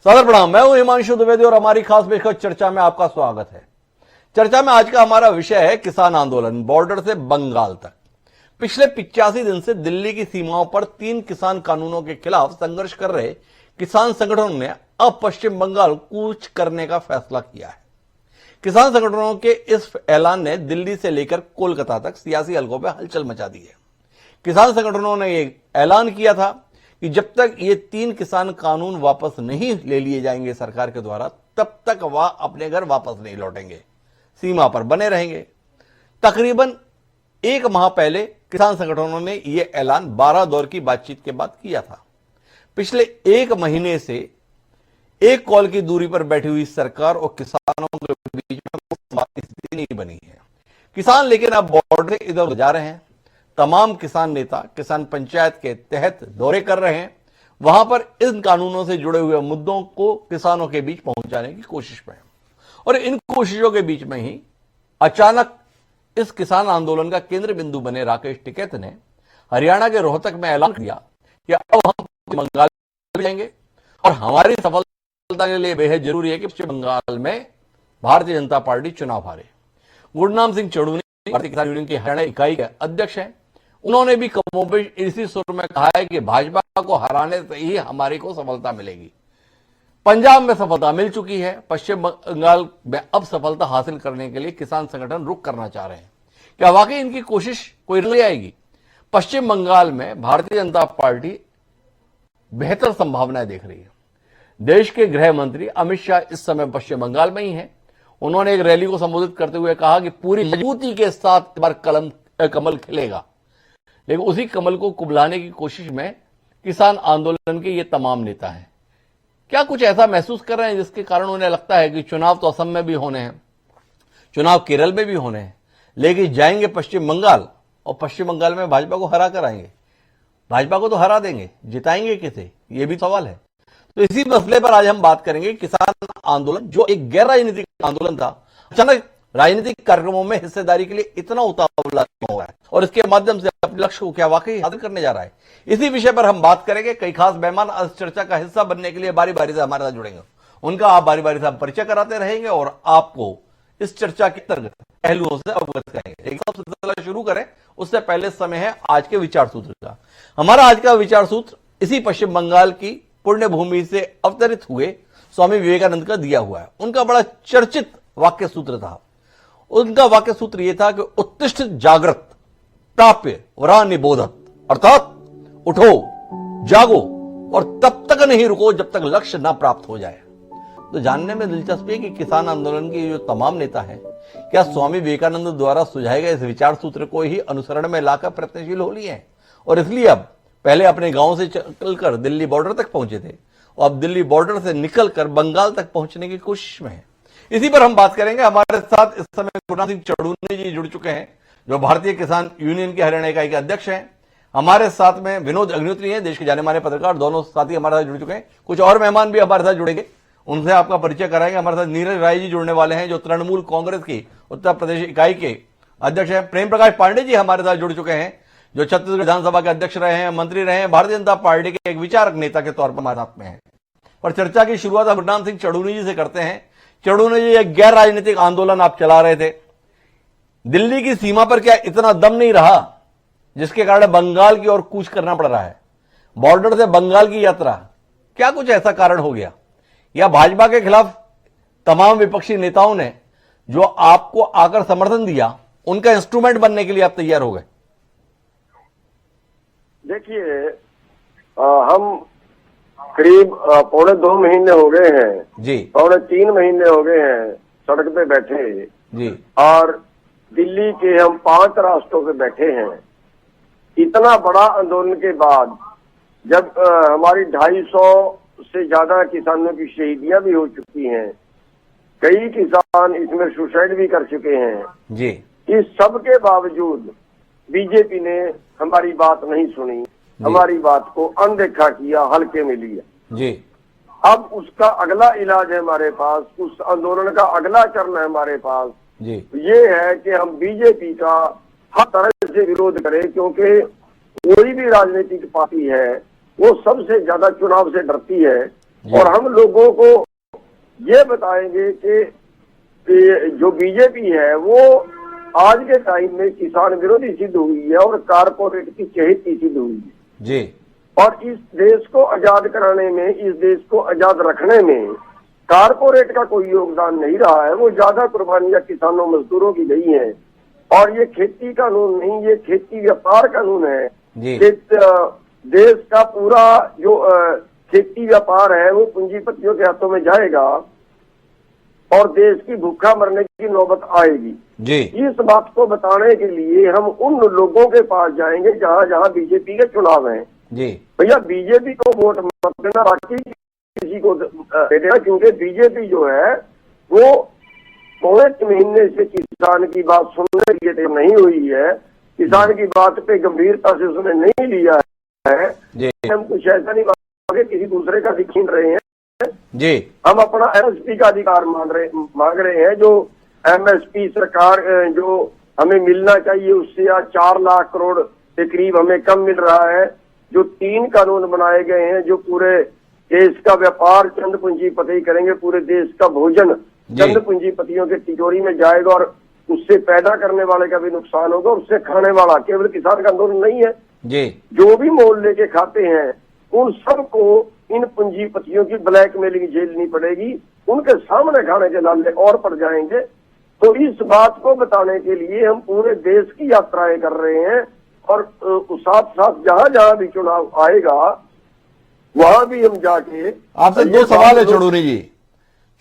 सादर प्रणाम। मैं हूं हिमांशु द्विवेदी और हमारी खास पेशकश चर्चा में आपका स्वागत है। चर्चा में आज का हमारा विषय है किसान आंदोलन, बॉर्डर से बंगाल तक। पिछले 85 दिन से दिल्ली की सीमाओं पर 3 किसान कानूनों के खिलाफ संघर्ष कर रहे किसान संगठनों ने अब पश्चिम बंगाल कूच करने का फैसला किया है। किसान संगठनों के इस ऐलान ने दिल्ली से लेकर कोलकाता तक सियासी हलकों पर हलचल मचा दी है। किसान संगठनों ने यह ऐलान किया था कि जब तक ये 3 किसान कानून वापस नहीं ले लिए जाएंगे सरकार के द्वारा, तब तक वह अपने घर वापस नहीं लौटेंगे, सीमा पर बने रहेंगे। तकरीबन 1 माह पहले किसान संगठनों ने यह ऐलान 12 दौर की बातचीत के बाद किया था। पिछले 1 महीने से एक कॉल की दूरी पर बैठी हुई सरकार और किसानों के बीच में स्थिति नहीं बनी है। किसान लेकिन अब बॉर्डर इधर उधर जा रहे हैं। तमाम किसान नेता किसान पंचायत के तहत दौरे कर रहे हैं, वहां पर इन कानूनों से जुड़े हुए मुद्दों को किसानों के बीच पहुंचाने की कोशिश में है। और इन कोशिशों के बीच में ही अचानक इस किसान आंदोलन का केंद्र बिंदु बने राकेश टिकैत ने हरियाणा के रोहतक में ऐलान किया कि अब हम बंगाल जाएंगे और हमारी सफलता के लिए बेहद जरूरी है कि पश्चिम बंगाल में भारतीय जनता पार्टी चुनाव हारे। गुरनाम सिंह चड़ूनी भारतीय किसान यूनियन की हरियाणा इकाई के अध्यक्ष हैं। उन्होंने भी कमोबेश इसी सुर में कहा है कि भाजपा को हराने से ही हमारी को सफलता मिलेगी। पंजाब में सफलता मिल चुकी है, पश्चिम बंगाल में अब सफलता हासिल करने के लिए किसान संगठन रुख करना चाह रहे हैं। क्या वाकई इनकी कोशिश कोई ले आएगी? पश्चिम बंगाल में भारतीय जनता पार्टी बेहतर संभावनाएं देख रही है। देश के गृह मंत्री अमित शाह इस समय पश्चिम बंगाल में ही हैं। उन्होंने एक रैली को संबोधित करते हुए कहा कि पूरी मजबूती के साथ इस बार कमल खिलेगा, लेकिन उसी कमल को कुबलाने की कोशिश में किसान आंदोलन के ये तमाम नेता हैं। क्या कुछ ऐसा महसूस कर रहे हैं जिसके कारण उन्हें लगता है कि चुनाव तो असम में भी होने हैं, चुनाव केरल में भी होने हैं, लेकिन जाएंगे पश्चिम बंगाल और पश्चिम बंगाल में भाजपा को हरा कर आएंगे। भाजपा को तो हरा देंगे, जिताएंगे किसे, ये भी सवाल है। तो इसी मसले पर आज हम बात करेंगे। किसान आंदोलन जो एक गैर राजनीतिक आंदोलन था, अचानक राजनीतिक कार्यक्रमों में हिस्सेदारी के लिए इतना उतावला क्यों हुआ है और इसके माध्यम से अपने लक्ष्य को क्या वाकई हासिल करने जा रहा है, इसी विषय पर हम बात करेंगे। कई खास मेहमान इस चर्चा का हिस्सा बनने के लिए बारी बारी से हमारे साथ जुड़ेंगे। उनका आप बारी बारी से हम परिचय कराते रहेंगे और आपको इस चर्चा के अंतर्गत पहलुओं से अवगत करेंगे। एक सिलसिला शुरू करें उससे पहले समय है आज के विचार सूत्र का। हमारा आज का विचार सूत्र इसी पश्चिम बंगाल की पुण्य भूमि से अवतरित हुए स्वामी विवेकानंद का दिया हुआ है। उनका बड़ा चर्चित वाक्य सूत्र था। उनका वाक्य सूत्र यह था कि उत्तिष्ठ जागृत प्राप्य वरा निबोधत, अर्थात उठो जागो और तब तक नहीं रुको जब तक लक्ष्य ना प्राप्त हो जाए। तो जानने में दिलचस्पी है कि किसान आंदोलन के जो तमाम नेता हैं, क्या स्वामी विवेकानंद द्वारा सुझाए गए इस विचार सूत्र को ही अनुसरण में लाकर प्रयत्नशील हो लिए हैं और इसलिए अब पहले अपने गांव से चलकर दिल्ली बॉर्डर तक पहुंचे थे और अब दिल्ली बॉर्डर से निकलकर बंगाल तक पहुंचने की कोशिश में है। इसी पर हम बात करेंगे। हमारे साथ इस समय गुरनाम सिंह चड़ूनी जी जुड़ चुके हैं, जो भारतीय किसान यूनियन के हरियाणा इकाई के अध्यक्ष हैं। हमारे साथ में विनोद अग्निहोत्री हैं, देश के जाने माने पत्रकार। दोनों साथी हमारे साथ जुड़ चुके हैं। कुछ और मेहमान भी हमारे साथ जुड़ेंगे, उनसे आपका परिचय कराएंगे। हमारे साथ नीरज राय जी जुड़ने वाले हैं, जो तृणमूल कांग्रेस की उत्तर प्रदेश इकाई के अध्यक्ष हैं। प्रेम प्रकाश पांडे जी हमारे साथ जुड़ चुके हैं, जो छत्तीसगढ़ विधानसभा के अध्यक्ष रहे हैं, मंत्री रहे हैं, भारतीय जनता पार्टी के एक विचारक नेता के तौर पर हमारे साथ में है। और चर्चा की शुरुआत हम गुरनाम सिंह चड़ूनी जी से करते हैं। चड़ूनी जी, एक गैर राजनीतिक आंदोलन आप चला रहे थे, दिल्ली की सीमा पर क्या इतना दम नहीं रहा जिसके कारण बंगाल की ओर कूच करना पड़ रहा है? बॉर्डर से बंगाल की यात्रा, क्या कुछ ऐसा कारण हो गया, या भाजपा के खिलाफ तमाम विपक्षी नेताओं ने जो आपको आकर समर्थन दिया, उनका इंस्ट्रूमेंट बनने के लिए आप तैयार हो गए? देखिए, हम करीब 2.25 महीने हो गए हैं जी, 3.25 महीने हो गए हैं सड़क पे बैठे जी, और दिल्ली के हम 5 रास्तों पे बैठे हैं। इतना बड़ा आंदोलन के बाद जब हमारी 250 से ज्यादा किसानों की शहीदियां भी हो चुकी हैं, कई किसान इसमें सुसाइड भी कर चुके हैं जी, इस सब के बावजूद बीजेपी ने हमारी बात नहीं सुनी, हमारी बात को अनदेखा किया, हल्के में लिया जी। अब उसका अगला इलाज है हमारे पास, उस आंदोलन का अगला चरण है हमारे पास जी। ये है कि हम बीजेपी का हर तरह से विरोध करें, क्योंकि कोई भी राजनीतिक पार्टी है वो सबसे ज्यादा चुनाव से डरती है और हम लोगों को ये बताएंगे कि जो बीजेपी है वो आज के टाइम में किसान विरोधी सिद्ध हुई है और कारपोरेट की चहेती सिद्ध हुई है जी। और इस देश को आजाद कराने में, इस देश को आजाद रखने में कारपोरेट का कोई योगदान नहीं रहा है। वो ज्यादा कुर्बानियां किसानों मजदूरों की गई हैं और ये खेती कानून नहीं, ये खेती व्यापार कानून है जी। कि देश का पूरा जो खेती व्यापार है वो पूंजीपतियों के हाथों में जाएगा और देश की भूखा मरने की नौबत आएगी जी। इस बात को बताने के लिए हम उन लोगों के पास जाएंगे जहां जहां बीजेपी के चुनाव हैं जी। भैया बीजेपी को वोट मत देना, बाकी किसी को दे देना, क्योंकि बीजेपी जो है वो पौने महीने से किसान की बात सुनने के लिए नहीं हुई है, किसान की बात पे गंभीरता से उसने नहीं लिया है। हम कुछ ऐसा नहीं मांगे, किसी दूसरे का छीन रहे हैं जी। हम अपना एमएसपी का अधिकार मांग रहे हैं। जो एमएसपी सरकार जो हमें मिलना चाहिए उससे आज 4 लाख करोड़ के करीब हमें कम मिल रहा है। जो 3 कानून बनाए गए हैं जो पूरे देश का व्यापार चंद पूंजीपति करेंगे, पूरे देश का भोजन चंद पूंजीपतियों के तिजोरी में जाएगा और उससे पैदा करने वाले का भी नुकसान होगा, उससे खाने वाला केवल किसान का आंदोलन नहीं है जी। जो भी मोल लेके खाते हैं उन सबको इन पूंजीपतियों की ब्लैकमेलिंग झेलनी पड़ेगी, उनके सामने खाने के लाले और पड़ जाएंगे। तो इस बात को बताने के लिए हम पूरे देश की यात्राएं कर रहे हैं और साथ साथ जहां जहां भी चुनाव आएगा वहां भी हम जाके आपसे 2 सवाल है चौधरी जी।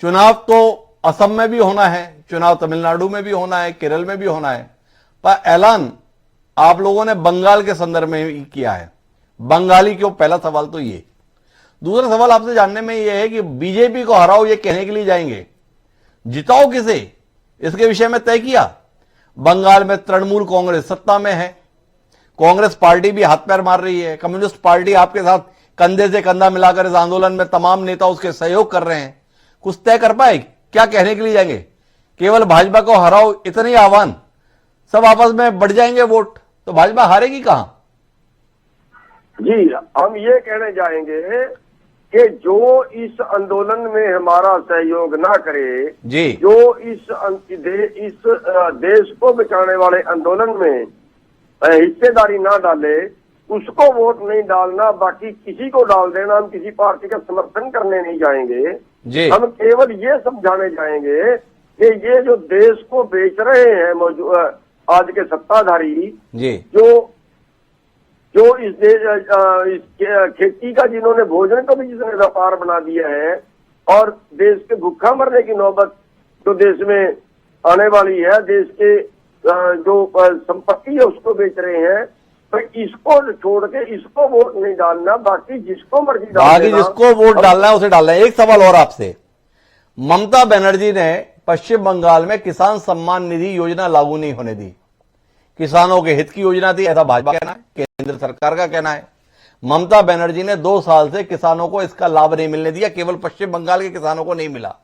चुनाव तो असम में भी होना है, चुनाव तमिलनाडु में भी होना है, केरल में भी होना है, पर ऐलान आप लोगों ने बंगाल के संदर्भ में ही किया है। बंगाली क्यों? पहला सवाल तो ये। दूसरा सवाल आपसे जानने में यह है कि बीजेपी को हराओ ये कहने के लिए जाएंगे, जिताओ किसे इसके विषय में तय किया? बंगाल में तृणमूल कांग्रेस सत्ता में है, कांग्रेस पार्टी भी हाथ पैर मार रही है, कम्युनिस्ट पार्टी आपके साथ कंधे से कंधा मिलाकर इस आंदोलन में तमाम नेता उसके सहयोग कर रहे हैं। कुछ तय कर पाए? क्या कहने के लिए जाएंगे? केवल भाजपा को हराओ इतनी आह्वान, सब आपस में बढ़ जाएंगे वोट, तो भाजपा हारेगी कहां? जी, हम ये कहने जाएंगे कि जो इस आंदोलन में हमारा सहयोग ना करे जी, जो इस देश को बचाने वाले आंदोलन में हिस्सेदारी ना डाले उसको वोट नहीं डालना, बाकी किसी को डाल देना। हम किसी पार्टी का समर्थन करने नहीं जाएंगे जी। हम केवल ये समझाने जाएंगे कि ये जो देश को बेच रहे हैं आज के सत्ताधारी जी, जो इस खेती का जिन्होंने भोजन को भी जिसने व्यापार बना दिया है और देश के भूखा मरने की नौबत जो देश में आने वाली है, देश के जो संपत्ति है उसको बेच रहे हैं, तो इसको छोड़ के इसको वोट नहीं डालना, बाकी जिसको मर्जी बाकी जिसको वोट डालना है उसे डालना है। एक सवाल और आपसे, ममता बनर्जी ने पश्चिम बंगाल में किसान सम्मान निधि योजना लागू नहीं होने दी, किसानों के हित की योजना थी ऐसा भाजपा का कहना है, केंद्र सरकार का कहना है। ममता बनर्जी ने 2 साल से किसानों को इसका लाभ नहीं मिलने दिया, केवल पश्चिम बंगाल के किसानों को नहीं मिला।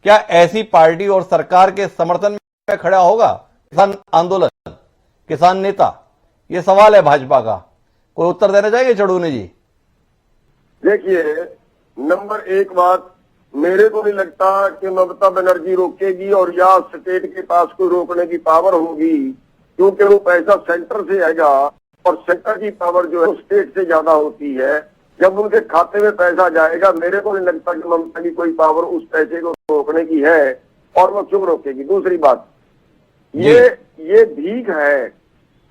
क्या ऐसी पार्टी और सरकार के समर्थन में खड़ा होगा किसान आंदोलन, किसान नेता? ये सवाल है भाजपा का, कोई उत्तर देना चाहेंगे चौधरी जी? देखिए, नंबर 1 बात, मेरे को नहीं लगता कि ममता बनर्जी रोकेगी और या स्टेट के पास कोई रोकने की पावर होगी, क्योंकि वो पैसा सेंटर से आएगा और सेंटर की पावर जो है वो स्टेट से ज्यादा होती है। जब उनके खाते में पैसा जाएगा, मेरे को नहीं लगता कि ममता की कोई पावर उस पैसे को रोकने की है और वो क्यों रोकेगी। दूसरी बात, ये भीख है,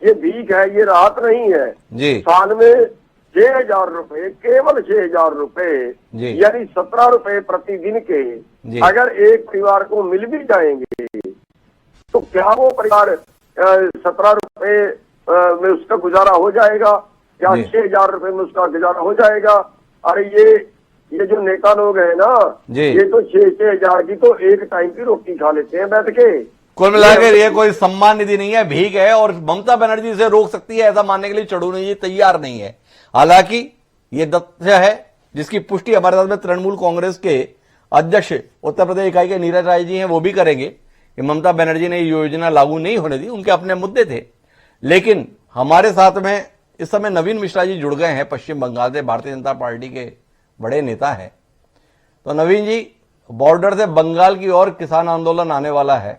ये राहत नहीं है जी। साल में 6,000 रुपए, केवल 6,000 रुपए, यानी 17 रुपए प्रतिदिन के अगर एक परिवार को मिल भी जाएंगे तो क्या वो परिवार 17 रुपए में उसका गुजारा हो जाएगा या 6,000 रुपए में उसका गुजारा हो जाएगा? अरे ये जो नेता लोग हैं ना, ये तो 6,000 की तो एक टाइम की रोटी खा लेते हैं बैठ के। कुल मिलाकर ये कोई सम्मान निधि नहीं है, भीख है, और ममता बनर्जी से रोक सकती है ऐसा मानने के लिए चौधरी जी तैयार नहीं है। हालांकि ये तथ्य है जिसकी पुष्टि हमारे साथ में तृणमूल कांग्रेस के अध्यक्ष उत्तर प्रदेश इकाई के नीरज राय जी हैं, वो भी करेंगे कि ममता बनर्जी ने योजना लागू नहीं होने दी, उनके अपने मुद्दे थे। लेकिन हमारे साथ में इस समय नवीन मिश्रा जी जुड़ गए हैं पश्चिम बंगाल से, भारतीय जनता पार्टी के बड़े नेता हैं। तो नवीन जी, बॉर्डर से बंगाल की ओर किसान आंदोलन आने वाला है।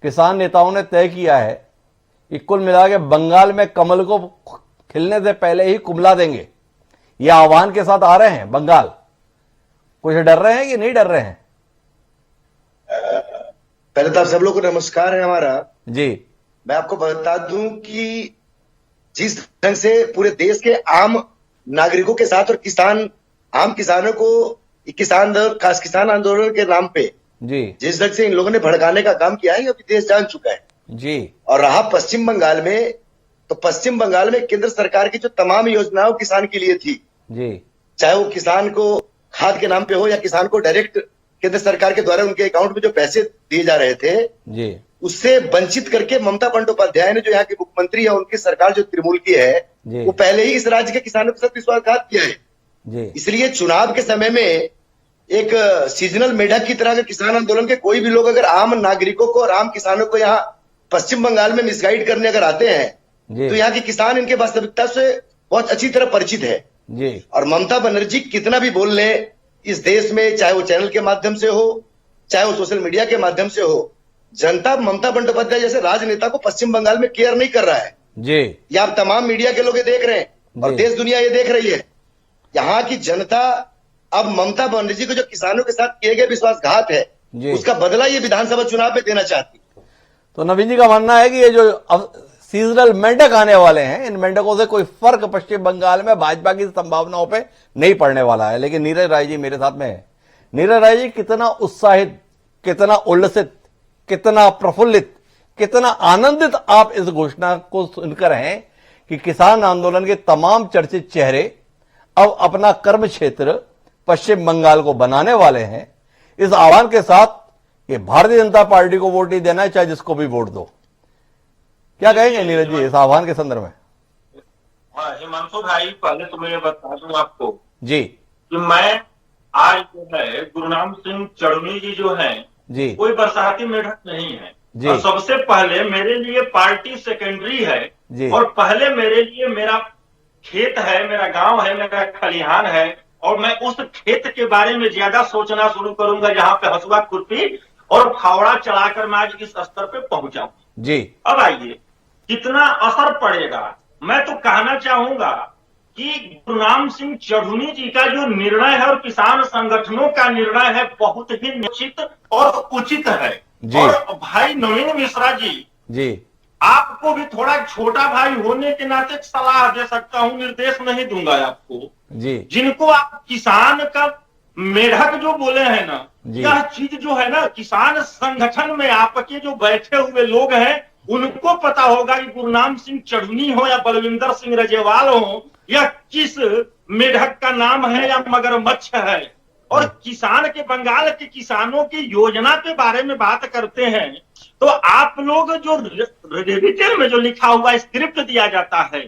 किसान नेताओं ने तय किया है कि कुल मिला के बंगाल में कमल को खिलने से पहले ही कुम्हला देंगे। ये आह्वान के साथ आ रहे हैं बंगाल। कुछ डर रहे हैं कि नहीं डर रहे हैं? पहले तो आप सब लोगों को नमस्कार है हमारा जी। मैं आपको बता दूं कि जिस ढंग से पूरे देश के आम नागरिकों के साथ और आम किसानों को खास किसान आंदोलन के नाम पे जी जिस ढंग से इन लोगों ने भड़काने का काम किया है, अभी देश जान चुका है। जी। और रहा पश्चिम बंगाल में, तो पश्चिम बंगाल में केंद्र सरकार की जो तमाम योजनाओं किसान के लिए थी, जी, चाहे वो किसान को खाद के नाम पे हो या किसान को डायरेक्ट केंद्र सरकार के द्वारा उनके अकाउंट में जो पैसे दिए जा रहे थे, जी, उससे वंचित करके ममता बंदोपाध्याय ने, जो यहाँ की मुख्यमंत्री है, उनकी सरकार जो तृणमूल की है, वो पहले ही इस राज्य के किसानों के साथ विश्वासघात किया है। जी। इसलिए चुनाव के समय में एक सीजनल मेढक की तरह अगर किसान आंदोलन के कोई भी लोग अगर आम नागरिकों को और आम किसानों को यहाँ पश्चिम बंगाल में मिसगाइड करने अगर आते हैं, तो यहाँ के किसान इनके वास्तविकता से बहुत अच्छी तरह परिचित है। जी। और ममता बनर्जी कितना भी बोल ले इस देश में, चाहे वो चैनल के माध्यम से हो, चाहे वो सोशल मीडिया के माध्यम से हो, जनता ममता बंदोपाध्याय जैसे राजनेता को पश्चिम बंगाल में केयर नहीं कर रहा है। जी। ये आप तमाम मीडिया के लोग ये देख रहे हैं और देश दुनिया ये देख रही है। यहाँ की जनता अब ममता बनर्जी को जो किसानों के साथ किए गए विश्वासघात है, उसका बदला ये विधानसभा चुनाव में देना चाहती। तो नवीन जी का मानना है कि ये जो अब सीजनल मेंढक आने वाले हैं, इन मेंढकों से कोई फर्क पश्चिम बंगाल में भाजपा की संभावनाओं पे नहीं पड़ने वाला है। लेकिन नीरज राय जी मेरे साथ में है। नीरज राय जी, कितना उत्साहित, कितना उल्लसित, कितना प्रफुल्लित, कितना आनंदित आप इस घोषणा को सुनकर हैं कि किसान आंदोलन के तमाम चर्चित चेहरे अब अपना कर्म क्षेत्र पश्चिम बंगाल को बनाने वाले हैं, इस आह्वान के साथ कि भारतीय जनता पार्टी को वोट ही देना है, चाहे जिसको भी वोट दो। क्या कहेंगे नीरज जी इस आह्वान के संदर्भ में? हिमांशु भाई, पहले तो मैं बता दूं आपको जी कि मैं आज जो है गुरुनाम सिंह चढ़नी जी जो है जी, कोई बरसाती मेढक नहीं है जी। और सबसे पहले मेरे लिए पार्टी सेकेंडरी है जी। और पहले मेरे लिए मेरा खेत है, मेरा गांव है, मेरा खलिहान है और मैं उस खेत के बारे में ज्यादा सोचना शुरू करूंगा जहां पे हसुआ खुरपी और फावड़ा चलाकर मैं आज इस स्तर पे पहुंचा जी। अब आइए कितना असर पड़ेगा। मैं तो कहना चाहूंगा कि गुरुनाम सिंह चढ़नी जी का जो निर्णय है और किसान संगठनों का निर्णय है बहुत ही निश्चित और उचित है। और भाई नवीन मिश्रा जी, आपको भी थोड़ा छोटा भाई होने के नाते सलाह दे सकता हूं, निर्देश नहीं दूंगा आपको जी। जिनको आप किसान का मेढक जो बोले हैं ना, यह चीज जो है ना किसान संगठन में आपके जो बैठे हुए लोग हैं उनको पता होगा कि गुरुनाम सिंह चढ़नी हो या बलविंदर सिंह रजेवाल हो, यह किस मेढक का नाम है या मगरमच्छ है। और किसान के बंगाल के किसानों की योजना के बारे में बात करते हैं तो आप लोग जो डिटेल में जो लिखा हुआ स्क्रिप्ट दिया जाता है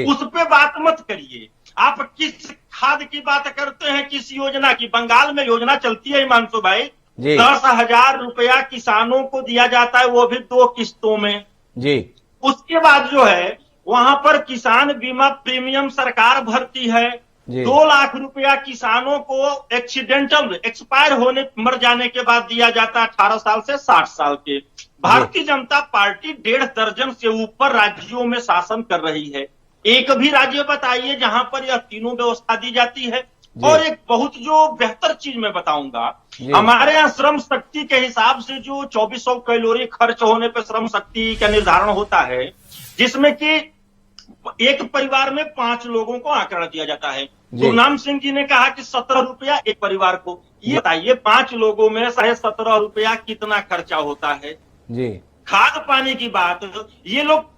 उस पे बात मत करिए। आप किस खाद की बात करते हैं, किस योजना की? बंगाल में योजना चलती है हिमांशु भाई, 10,000 रुपया किसानों को दिया जाता है, वो भी 2 किस्तों में जी। उसके बाद जो है वहां पर किसान बीमा प्रीमियम सरकार भरती है। 2 लाख रुपया किसानों को एक्सीडेंटल एक्सपायर होने मर जाने के बाद दिया जाता है 18 साल से 60 साल के। भारतीय जनता पार्टी 1.5 दर्जन से ऊपर राज्यों में शासन कर रही है। एक भी राज्य बताइए जहां पर यह तीनों व्यवस्था दी जाती है। और एक बहुत जो बेहतर चीज मैं बताऊंगा, हमारे यहाँ श्रम शक्ति के हिसाब से जो 2400 कैलोरी खर्च होने पर श्रम शक्ति का निर्धारण होता है, जिसमें कि एक परिवार में 5 लोगों को आंकड़ा दिया जाता है। गुरुनाम सिंह जी ने कहा कि 17 रुपया एक परिवार को। ये बताइए 5 लोगों में 17.5 रुपया कितना खर्चा होता है जी। खाद पानी की बात, ये लोग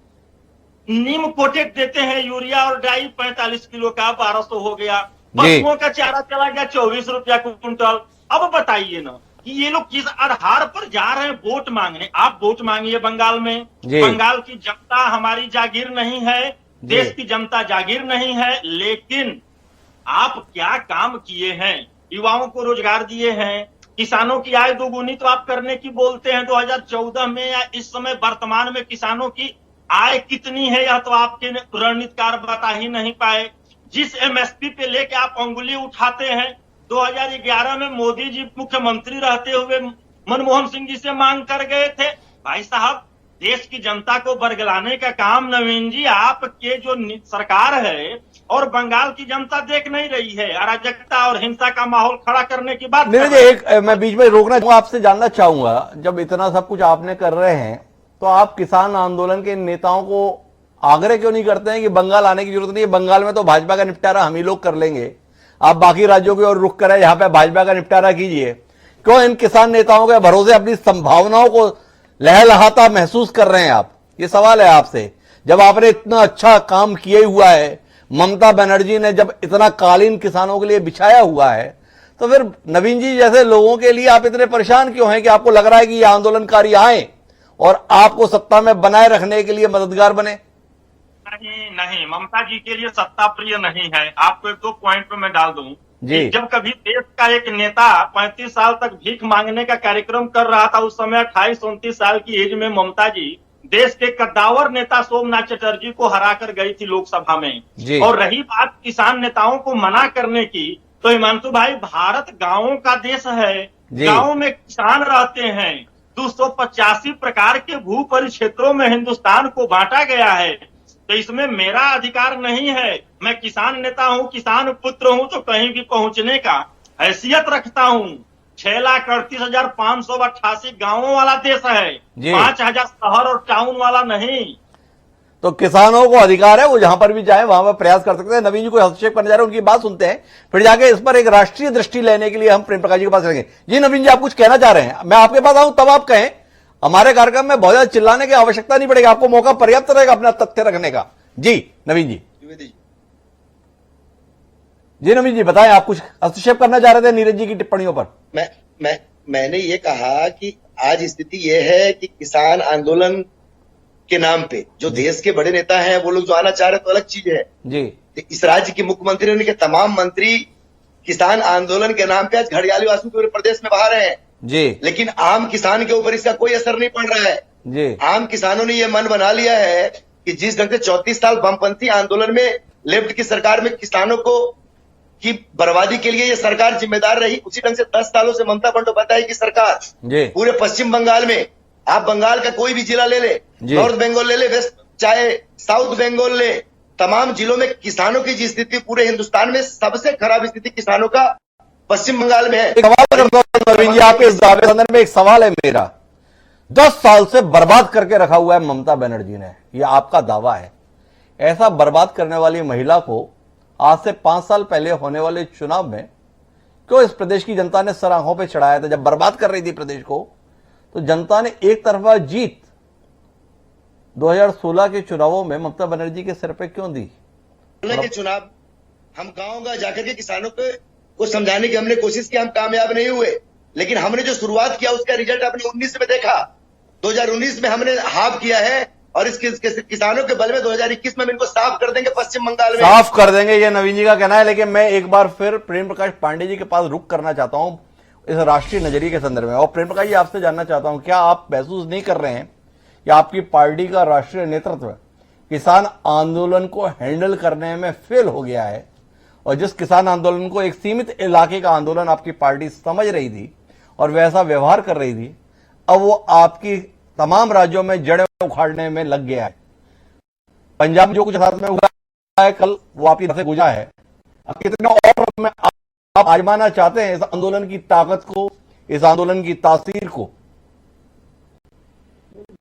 नीम कोटेड देते हैं, यूरिया और डाई 45 किलो का 1200 हो गया। पशुओं का चारा चला गया 24 रुपया क्विंटल। अब बताइए ना कि ये लोग किस आधार पर जा रहे हैं वोट मांगने? आप वोट मांगिए बंगाल में। बंगाल की जनता हमारी जागीर नहीं है, देश की जनता जागीर नहीं है, लेकिन आप क्या काम किए हैं? युवाओं को रोजगार दिए हैं, किसानों की आय दोगुनी तो आप करने की बोलते हैं 2014 में, या इस समय वर्तमान में किसानों की आय कितनी है या तो आपके रणनीतिकार बता ही नहीं पाए। जिस एमएसपी पे लेके आप अंगुली उठाते हैं 2011 में मोदी जी मुख्यमंत्री रहते हुए मनमोहन सिंह जी से मांग कर गए थे। भाई साहब, देश की जनता को बरगलाने का काम नवीन जी आपके जो सरकार है और बंगाल की जनता देख नहीं रही है। अराजकता और हिंसा का माहौल खड़ा करने की बात नीरज जी, मैं बीच में रोकना चाहूंगा, आपसे जानना चाहूंगा, जब इतना सब कुछ आपने कर रहे हैं तो आप किसान आंदोलन के नेताओं को आग्रह क्यों नहीं करते हैं कि बंगाल आने की जरूरत नहीं है, बंगाल में तो भाजपा का निपटारा हम ही लोग कर लेंगे, आप बाकी राज्यों की ओर रुख करें, यहां पे भाजपा का निपटारा कीजिए। क्यों इन किसान नेताओं के भरोसे अपनी संभावनाओं को लहलहाता महसूस कर रहे हैं आप? ये सवाल है आपसे। जब आपने इतना अच्छा काम किए हुआ है, ममता बनर्जी ने जब इतना कालीन किसानों के लिए बिछाया हुआ है, तो फिर नवीन जी जैसे लोगों के लिए आप इतने परेशान क्यों हैं कि आपको लग रहा है कि ये आंदोलनकारी आए और आपको सत्ता में बनाए रखने के लिए मददगार बने? नहीं, ममता जी के लिए सत्ता प्रिय नहीं है। आपको एक दो पॉइंट पे मैं डाल दूं जी। जब कभी देश का एक नेता 35 साल तक भीख मांगने का कार्यक्रम कर रहा था, उस समय 28-29 साल की एज में ममता जी देश के कद्दावर नेता सोमनाथ चटर्जी को हराकर गई थी लोकसभा में। और रही बात किसान नेताओं को मना करने की, तो हिमांशु भाई, भारत गांवों का देश है, गांव में किसान रहते हैं। 285 प्रकार के भू परिक्षेत्रों में हिंदुस्तान को बांटा गया है, तो इसमें मेरा अधिकार नहीं है। मैं किसान नेता हूं, किसान पुत्र हूं, तो कहीं भी पहुंचने का हैसियत रखता हूं। 6,38,588 गांवों वाला देश है, 5,000 शहर और टाउन वाला नहीं। तो किसानों को अधिकार है, वो जहां पर भी जाए वहां पर प्रयास कर सकते हैं। नवीन जी कोई हस्तक्षेप करने जा रहे हैं, उनकी बात सुनते हैं, फिर जाके इस पर एक राष्ट्रीय दृष्टि लेने के लिए हम प्रेम प्रकाश जी के पास रहेंगे। जी नवीन जी, आप कुछ कहना चाह रहे हैं? मैं आपके पास आऊं तब आप कहें, हमारे कार्यक्रम में बहुत ज्यादा चिल्लाने की आवश्यकता नहीं पड़ेगी, आपको मौका पर्याप्त रहेगा अपना तथ्य रखने का। जी नवीन जी। जी नवीन जी बताएं, आप कुछ हस्तक्षेप करना चाह रहे थे नीरज जी की टिप्पणियों पर। मैंने ये कहा कि आज स्थिति ये है कि किसान आंदोलन के नाम पे जो देश के बड़े नेता हैं वो लोग जो आना चाह रहे तो अलग चीज है जी। इस राज्य के मुख्यमंत्री उनके तमाम मंत्री किसान आंदोलन के नाम पे आज घड़ियाली वासियों के पूरे प्रदेश में बहा रहे हैं जी। लेकिन आम किसान के ऊपर इसका कोई असर नहीं पड़ रहा है जी। आम किसानों ने यह मन बना लिया है कि जिस ढंग से 34 साल वामपंथी आंदोलन में लेफ्ट की सरकार में किसानों को की बर्बादी के लिए ये सरकार जिम्मेदार रही, उसी ढंग से 10 सालों से ममता बंदोपाध्याय की सरकार पूरे पश्चिम बंगाल में, आप बंगाल का कोई भी जिला ले ले, नॉर्थ बंगाल ले ले, वेस्ट चाहे साउथ बंगाल ले, तमाम जिलों में किसानों की जी स्थिति पूरे हिंदुस्तान में सबसे खराब स्थिति किसानों का पश्चिम बंगाल में है। एक सवाल करता हूं नवीन जी, आपके इस दावे के संदर्भ में एक सवाल है मेरा। 10 साल से बर्बाद करके रखा हुआ है ममता बनर्जी ने, यह आपका दावा है। ऐसा बर्बाद करने वाली महिला को आज से 5 साल पहले होने वाले चुनाव में क्यों इस प्रदेश की जनता ने सर आंखों पर चढ़ाया था? जब बर्बाद कर रही थी प्रदेश को, तो जनता ने एक तरफा जीत 2016 के चुनावों में ममता बनर्जी के सिर पे क्यों दी? के चुनाव हम गांव जाकर के किसानों को समझाने की हमने कोशिश की, हम कामयाब नहीं हुए, लेकिन हमने जो शुरुआत किया उसका रिजल्ट आपने 19 में देखा। 2019 में हमने हाफ किया है और इस किसानों के बल में 2021 में हम इनको साफ कर देंगे, पश्चिम बंगाल में साफ कर देंगे, ये नवीन जी का कहना है। लेकिन मैं एक बार फिर प्रेम प्रकाश पांडे जी के पास रुक करना चाहता हूं इस राष्ट्रीय नजरिए के संदर्भ में। और प्रेम प्रकाश जी, आपसे जानना चाहता हूं, क्या आप महसूस नहीं कर रहे हैं कि आपकी पार्टी का राष्ट्रीय नेतृत्व किसान आंदोलन को हैंडल करने में फेल हो गया है? और जिस किसान आंदोलन को एक सीमित इलाके का आंदोलन आपकी पार्टी समझ रही थी और वैसा व्यवहार कर रही थी, अब वो आपकी तमाम राज्यों में जड़ें उखाड़ने में लग गया है। पंजाब में जो कुछ हाथ में हुआ है कल, वो आपकी तरफ से गुजरा है। अब कितना और में आप आजमाना चाहते हैं इस आंदोलन की ताकत को, इस आंदोलन की तासीर को?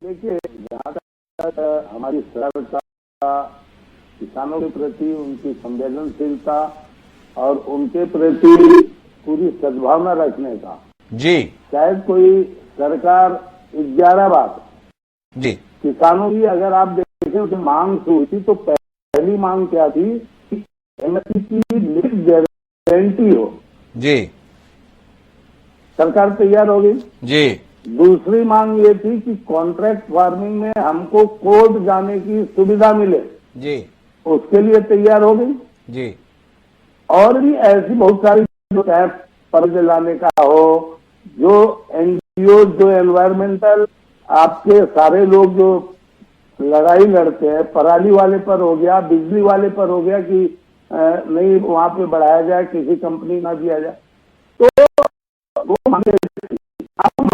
देखिए, जहाँ तक हमारी सरकार किसानों के प्रति उनकी संवेदनशीलता और उनके प्रति पूरी सद्भावना रखने का जी, शायद कोई सरकार 11 बार जी किसानों की अगर आप देखें तो मांग हुई थी, तो पहली मांग क्या थी कि एमएसपी की लिखित गारंटी हो जी, सरकार तैयार हो गई जी। दूसरी मांग ये थी कि कॉन्ट्रैक्ट फार्मिंग में हमको कोर्ट जाने की सुविधा मिले जी, उसके लिए तैयार हो गई जी। और भी ऐसी बहुत सारी जो टैक्स पर लाने का हो, जो एनजीओ, जो एनवायरमेंटल, आपके सारे लोग जो लड़ाई लड़ते हैं, पराली वाले पर हो गया, बिजली वाले पर हो गया कि नहीं वहां पे बढ़ाया जाए, किसी कंपनी ना दिया जाए, तो वो मांगे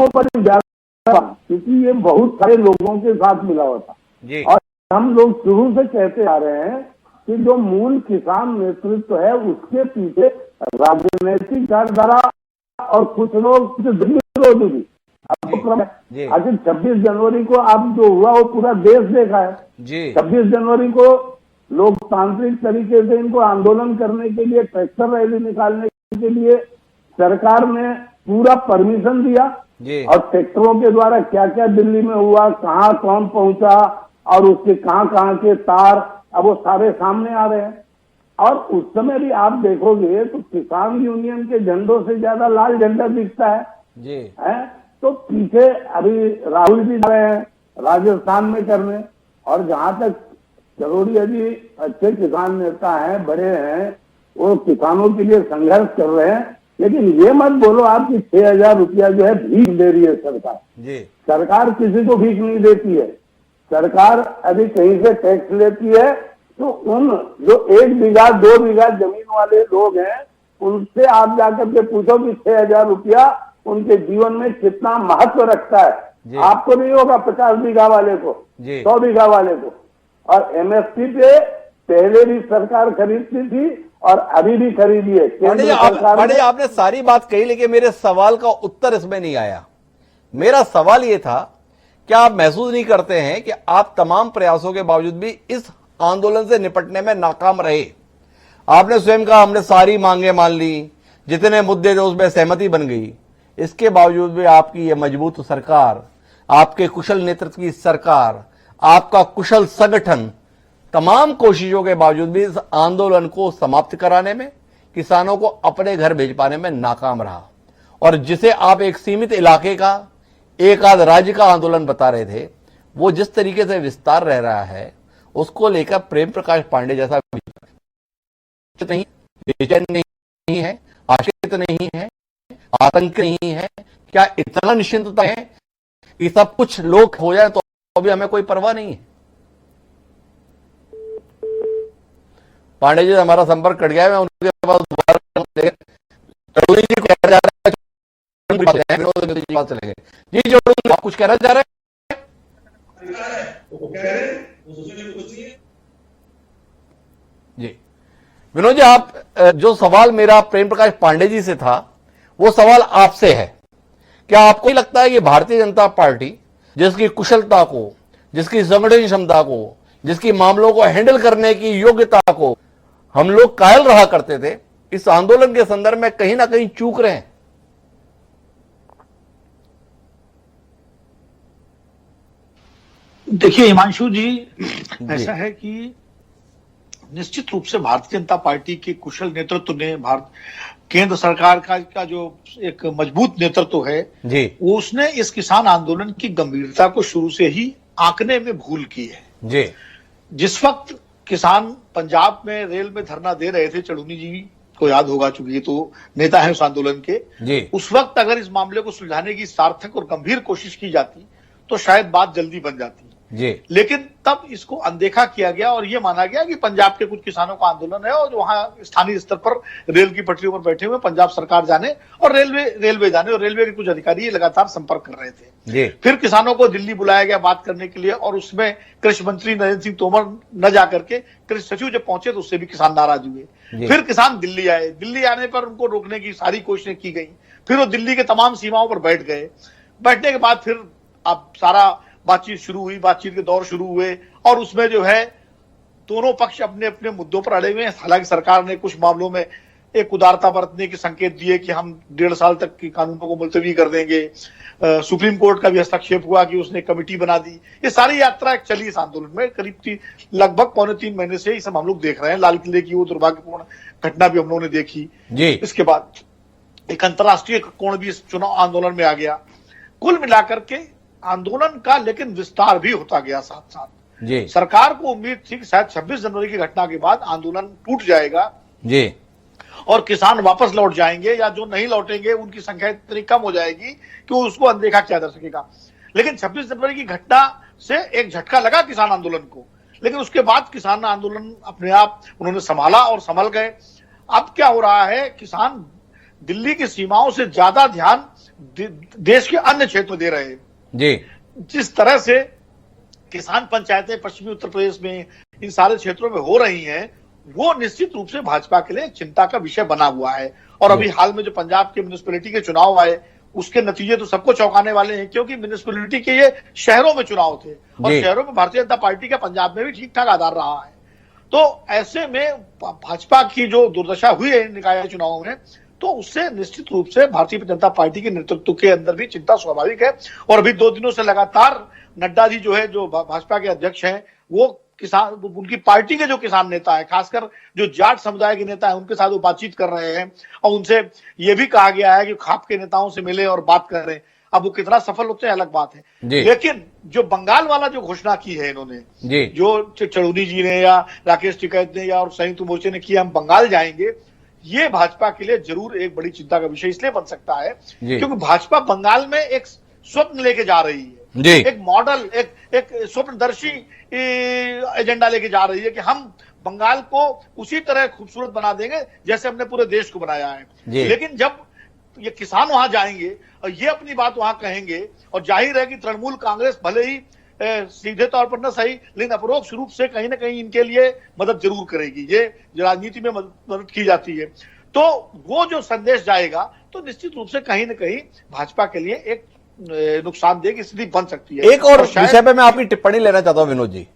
पर ज्यादा, क्योंकि ये बहुत सारे लोगों के साथ मिला हुआ था जी। और हम लोग शुरू से कहते आ रहे हैं कि जो मूल किसान नेतृत्व है उसके पीछे राजनीतिक धारा और कुछ लोग विरोधी भी। आखिर 26 जनवरी को अब जो हुआ वो पूरा देश देखा है जी। 26 जनवरी को लोकतांत्रिक तरीके से इनको आंदोलन करने के लिए, ट्रैक्टर रैली निकालने के लिए सरकार ने पूरा परमिशन दिया जी। और ट्रैक्टरों के द्वारा क्या क्या दिल्ली में हुआ, कहाँ कौन पहुंचा और उसके कहाँ कहाँ के तार, अब वो सारे सामने आ रहे हैं। और उस समय भी आप देखोगे तो किसान यूनियन के झंडों से ज्यादा लाल झंडा दिखता है जी। तो पीछे अभी राहुल जी जा रहे हैं राजस्थान में करने, और जहां तक चरौड़िया जी अच्छे किसान नेता हैं, बड़े हैं, वो किसानों के लिए संघर्ष कर रहे हैं। लेकिन ये मत बोलो आपकी 6,000 रुपया जो है भीख दे रही है सरकार जी। सरकार किसी को भीख नहीं देती है। सरकार अभी कहीं से टैक्स लेती है तो उन जो 1 बीघा 2 बीघा जमीन वाले लोग हैं उनसे आप जाकर के पूछो कि 6,000 रुपया उनके जीवन में कितना महत्व रखता है। आपको नहीं होगा 50 बीघा वाले को, 100 बीघा वाले को। और एमएसपी पे पहले भी सरकार खरीदती थी और अभी भी खरीदी है। पांडे जी, आपने सारी बात कही, लेकिन मेरे सवाल का उत्तर इसमें नहीं आया। मेरा सवाल यह था, क्या आप महसूस नहीं करते हैं कि आप तमाम प्रयासों के बावजूद भी इस आंदोलन से निपटने में नाकाम रहे? आपने स्वयं कहा हमने सारी मांगे मान ली, जितने मुद्दे थे उसमें सहमति बन गई। इसके बावजूद भी आपकी यह मजबूत सरकार, आपके कुशल नेतृत्व की सरकार, आपका कुशल संगठन तमाम कोशिशों के बावजूद भी इस आंदोलन को समाप्त कराने में, किसानों को अपने घर भेज पाने में नाकाम रहा। और जिसे आप एक सीमित इलाके का, एक आध राज्य का आंदोलन बता रहे थे, वो जिस तरीके से विस्तार रह रहा है उसको लेकर प्रेम प्रकाश पांडे जैसा नहीं, बेचैन नहीं है, आश्रित नहीं है, आतंक नहीं है, क्या इतना निश्चिंतता है कि सब कुछ लोग हो जाए तो अभी हमें कोई परवाह नहीं है? पांडे जी हमारा संपर्क कट गया है, मैं उनके पास दोबारा चौधरी जी को कह जा रहा है, चले गए जी। चौधरी आप कुछ कहना चाह रहे हैं? जी विनोद जी, आप जो सवाल मेरा प्रेम प्रकाश पांडे जी से था वो सवाल आपसे है। क्या आपको नहीं लगता है कि भारतीय जनता पार्टी जिसकी कुशलता को, जिसकी संगठन क्षमता को, जिसकी मामलों को हैंडल करने की योग्यता को हम लोग कायल रहा करते थे, इस आंदोलन के संदर्भ में कहीं ना कहीं चूक रहे हैं? देखिए हिमांशु जी, ऐसा है कि निश्चित रूप से भारतीय जनता पार्टी के कुशल नेतृत्व ने केंद्र सरकार का जो एक मजबूत नेतृत्व है जी, वो उसने इस किसान आंदोलन की गंभीरता को शुरू से ही आंकने में भूल की है जी। जिस वक्त किसान पंजाब में रेल में धरना दे रहे थे, चढ़ूनी जी को याद होगा चूंकि ये तो नेता है उस आंदोलन के जी, उस वक्त अगर इस मामले को सुलझाने की सार्थक और गंभीर कोशिश की जाती तो शायद बात जल्दी बन जाती जी। लेकिन तब इसको अनदेखा किया गया और यह माना गया कि पंजाब के कुछ किसानों का आंदोलन है और वहां स्थानीय स्तर पर रेल की पटरियों पर बैठे हुए पंजाब सरकार जाने और रेलवे जाने, और रेलवे के कुछ अधिकारी लगातार संपर्क कर रहे थे जी। फिर किसानों को दिल्ली बुलाया गया बात करने के लिए, और उसमें कृषि मंत्री नरेंद्र सिंह तोमर न जाकर के कृषि सचिव जब पहुंचे तो उससे भी किसान नाराज हुए। फिर किसान दिल्ली आए, दिल्ली आने पर उनको रोकने की सारी कोशिशें की गई, फिर वो दिल्ली के तमाम सीमाओं पर बैठ गए। बैठने के बाद फिर अब सारा बातचीत शुरू हुई, बातचीत के दौर शुरू हुए, और उसमें जो है दोनों पक्ष अपने अपने मुद्दों पर अड़े हुए हैं। हालांकि सरकार ने कुछ मामलों में एक उदारता बरतने के संकेत दिए कि हम 1.5 साल तक की कानूनों को मुलतवी कर देंगे। सुप्रीम कोर्ट का भी हस्तक्षेप हुआ कि उसने कमेटी बना दी। ये सारी यात्रा एक चली इस आंदोलन में करीब लगभग 2.25 महीने से ये सब हम लोग देख रहे हैं। लाल किले की वो दुर्भाग्यपूर्ण घटना भी हम लोगों ने देखी जी। इसके बाद एक अंतर्राष्ट्रीय कोण भी इस चुनाव आंदोलन में आ गया। कुल मिलाकर के आंदोलन का लेकिन विस्तार भी होता गया साथ साथ जी। सरकार को उम्मीद थी कि शायद 26 जनवरी की घटना के बाद आंदोलन टूट जाएगा जी, और किसान वापस लौट जाएंगे, या जो नहीं लौटेंगे उनकी संख्या इतनी कम हो जाएगी कि उसको अनदेखा किया जा सकेगा। लेकिन 26 जनवरी की घटना से एक झटका लगा किसान आंदोलन को, लेकिन उसके बाद किसान आंदोलन अपने आप उन्होंने संभाला और संभल गए। अब क्या हो रहा है, किसान दिल्ली की सीमाओं से ज्यादा ध्यान देश के अन्य क्षेत्र दे रहे हैं जी। जिस तरह से किसान पंचायतें पश्चिमी उत्तर प्रदेश में इन सारे क्षेत्रों में हो रही हैं, वो निश्चित रूप से भाजपा के लिए चिंता का विषय बना हुआ है। और अभी हाल में जो पंजाब के म्युनिसिपैलिटी के चुनाव आए, उसके नतीजे तो सबको चौंकाने वाले हैं, क्योंकि म्युनिसिपैलिटी के ये शहरों में चुनाव थे और शहरों में भारतीय जनता पार्टी का पंजाब में भी ठीक ठाक आधार रहा है। तो ऐसे में भाजपा की जो दुर्दशा हुई है निकाय चुनावों में, तो उससे निश्चित रूप से भारतीय जनता पार्टी के नेतृत्व के अंदर भी चिंता स्वाभाविक है। और अभी 2 दिनों से लगातार नड्डा जी जो है, जो भाजपा के अध्यक्ष हैं, वो किसान, उनकी पार्टी के जो किसान नेता है, खासकर जो जाट समुदाय के नेता है, उनके साथ वो बातचीत कर रहे हैं और उनसे ये भी कहा गया है कि खाप के नेताओं से मिले और बात कर रहे हैं। अब वो कितना सफल होते हैं अलग बात है, लेकिन जो बंगाल वाला जो घोषणा की है इन्होंने, जो चढ़ूनी जी ने या राकेश टिकैत ने या और संयुक्त मोर्चे ने किया, हम बंगाल जाएंगे, ये भाजपा के लिए जरूर एक बड़ी चिंता का विषय इसलिए बन सकता है क्योंकि भाजपा बंगाल में एक स्वप्न लेके जा रही है, एक मॉडल, एक स्वप्नदर्शी एजेंडा लेके जा रही है कि हम बंगाल को उसी तरह खूबसूरत बना देंगे जैसे हमने पूरे देश को बनाया है। लेकिन जब ये किसान वहां जाएंगे और ये अपनी बात वहां कहेंगे, और जाहिर है कि तृणमूल कांग्रेस भले ही सीधे तौर पर न सही, लेकिन अपरोक्ष रूप से कहीं ना कहीं इनके लिए मदद जरूर करेगी। ये राजनीति में मदद की जाती है, तो वो जो संदेश जाएगा तो निश्चित रूप से कहीं ना कहीं भाजपा के लिए एक नुकसानदेह की स्थिति बन सकती है। एक और विषय पे मैं आपकी टिप्पणी लेना चाहता हूं विनोद जी,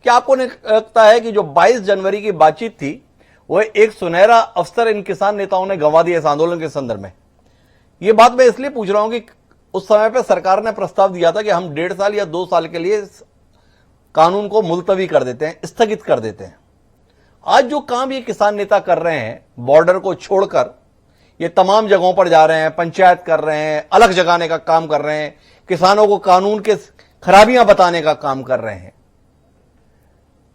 क्या आपको नहीं लगता है कि जो 22 जनवरी की बातचीत थी, वो एक सुनहरा अवसर इन किसान नेताओं ने गंवा दिया इस आंदोलन के संदर्भ में? ये बात मैं इसलिए पूछ रहा हूं कि उस समय पे सरकार ने प्रस्ताव दिया था कि हम 1.5 साल या 2 साल के लिए कानून को मुलतवी कर देते हैं, स्थगित कर देते हैं। आज जो काम ये किसान नेता कर रहे हैं, बॉर्डर को छोड़कर ये तमाम जगहों पर जा रहे हैं, पंचायत कर रहे हैं, अलग जगाने का काम कर रहे हैं, किसानों को कानून के खराबियां बताने का काम कर रहे हैं।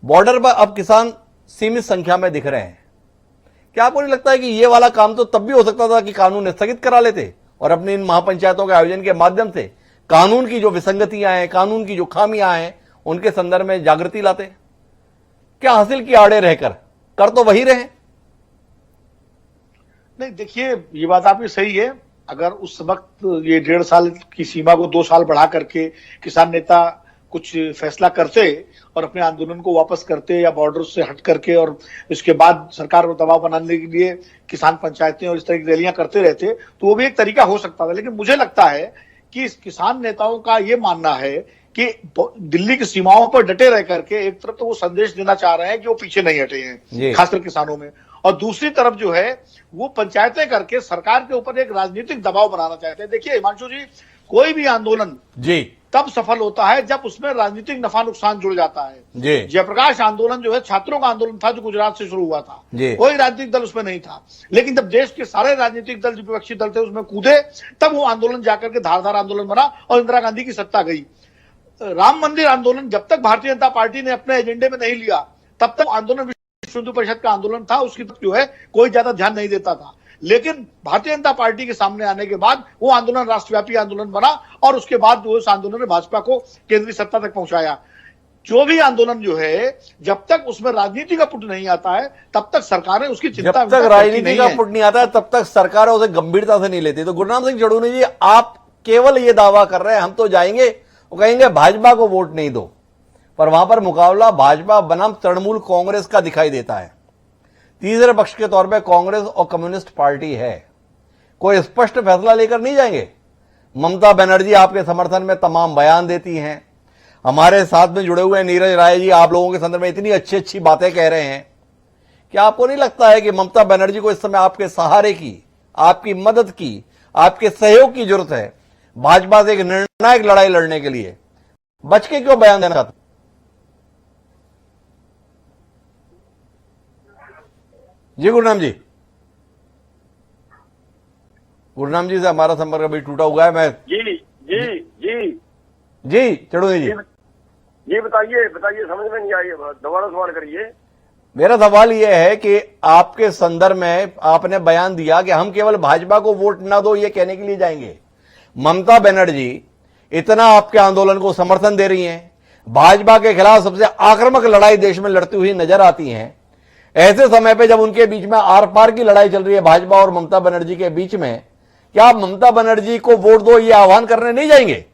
बॉर्डर पर अब किसान सीमित संख्या में दिख रहे हैं। क्या आपको नहीं लगता है कि ये वाला काम तो तब भी हो सकता था कि कानून स्थगित करा लेते और अपनी इन महापंचायतों के आयोजन के माध्यम से कानून की जो विसंगतियां हैं, कानून की जो खामियां हैं, उनके संदर्भ में जागृति लाते? क्या हासिल किया आड़े रहकर? कर तो वही रहे। नहीं, देखिए, ये बात आपकी सही है। अगर उस वक्त ये 1.5 साल की सीमा को 2 साल बढ़ा करके किसान नेता कुछ फैसला करते और अपने आंदोलन को वापस करते या बॉर्डर से हट करके, और इसके बाद सरकार को दबाव बनाने के लिए किसान पंचायतें और इस तरह की रैलियां करते रहते, तो वो भी एक तरीका हो सकता था। लेकिन मुझे लगता है कि इस किसान नेताओं का ये मानना है कि दिल्ली की सीमाओं पर डटे रह करके एक तरफ तो वो संदेश देना चाह रहे हैं कि वो पीछे नहीं हटे हैं, खासकर किसानों में, और दूसरी तरफ जो है वो पंचायतें करके सरकार के ऊपर एक राजनीतिक दबाव बनाना चाहते हैं। देखिए हिमांशु जी, कोई भी आंदोलन तब सफल होता है जब उसमें राजनीतिक नफा नुकसान जुड़ जाता है। जयप्रकाश आंदोलन जो है छात्रों का आंदोलन था, जो गुजरात से शुरू हुआ था, कोई राजनीतिक दल उसमें नहीं था। लेकिन जब देश के सारे राजनीतिक दल, जो विपक्षी दल थे, उसमें कूदे, तब वो आंदोलन जाकर के धारदार आंदोलन बना और इंदिरा गांधी की सत्ता गई। राम मंदिर आंदोलन जब तक भारतीय जनता पार्टी ने अपने एजेंडे में नहीं लिया, तब तक आंदोलन विश्व हिंदू परिषद का आंदोलन था, उसकी जो है कोई ज्यादा ध्यान नहीं देता था। लेकिन भारतीय जनता पार्टी के सामने आने के बाद वो आंदोलन राष्ट्रव्यापी आंदोलन बना और उसके बाद उस आंदोलन ने भाजपा को केंद्रीय सत्ता तक पहुंचाया। जो भी आंदोलन जो है, जब तक उसमें राजनीति का पुट नहीं आता है, तब तक सरकारें उसकी चिंता, जब तक राजनीति का पुट नहीं आता है, तब तक सरकार उसे गंभीरता से नहीं लेती। तो गुरनाम सिंह चढ़ूनी जी, आप केवल ये दावा कर रहे हैं हम तो जाएंगे, वो कहेंगे भाजपा को वोट नहीं दो, पर वहां पर मुकाबला भाजपा बनाम तृणमूल कांग्रेस का दिखाई देता है। तीसरे पक्ष के तौर पे कांग्रेस और कम्युनिस्ट पार्टी है। कोई स्पष्ट फैसला लेकर नहीं जाएंगे। ममता बनर्जी आपके समर्थन में तमाम बयान देती हैं। हमारे साथ में जुड़े हुए नीरज राय जी आप लोगों के संदर्भ में इतनी अच्छी अच्छी बातें कह रहे हैं। क्या आपको नहीं लगता है कि ममता बनर्जी को इस समय आपके सहारे की, आपकी मदद की, आपके सहयोग की जरूरत है भाजपा से एक निर्णायक लड़ाई लड़ने के लिए? बच के क्यों बयान देना चाहते? जी गुरनाम जी, गुरनाम जी से हमारा संपर्क अभी टूटा हुआ है। मैं जी चढ़ूनी जी बताइए समझ में नहीं आई, दोबारा सवाल करिए। मेरा सवाल यह है कि आपके संदर्भ में आपने बयान दिया कि हम केवल भाजपा को वोट ना दो ये कहने के लिए जाएंगे। ममता बनर्जी इतना आपके आंदोलन को समर्थन दे रही हैं, भाजपा के खिलाफ सबसे आक्रामक लड़ाई देश में लड़ती हुई नजर आती हैं, ऐसे समय पे जब उनके बीच में आर पार की लड़ाई चल रही है भाजपा और ममता बनर्जी के बीच में, क्या आप ममता बनर्जी को वोट दो ये आह्वान करने नहीं जाएंगे?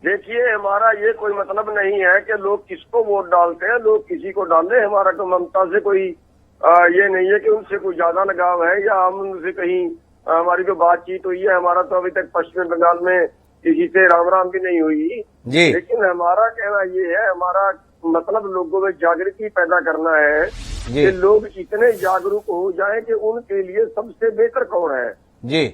देखिए, हमारा ये कोई मतलब नहीं है कि लोग किसको वोट डालते हैं, लोग किसी को डाले। हमारा तो ममता से कोई ये नहीं है कि उनसे कोई ज्यादा लगाव है या हम उनसे कहीं हमारी जो बातचीत हुई है, हमारा तो अभी तक पश्चिम बंगाल में किसी से राम राम भी नहीं हुई जी। लेकिन हमारा कहना ये है, हमारा मतलब लोगों में जागृति पैदा करना है कि लोग इतने जागरूक हो जाएं कि उनके लिए सबसे बेहतर कौन है जी,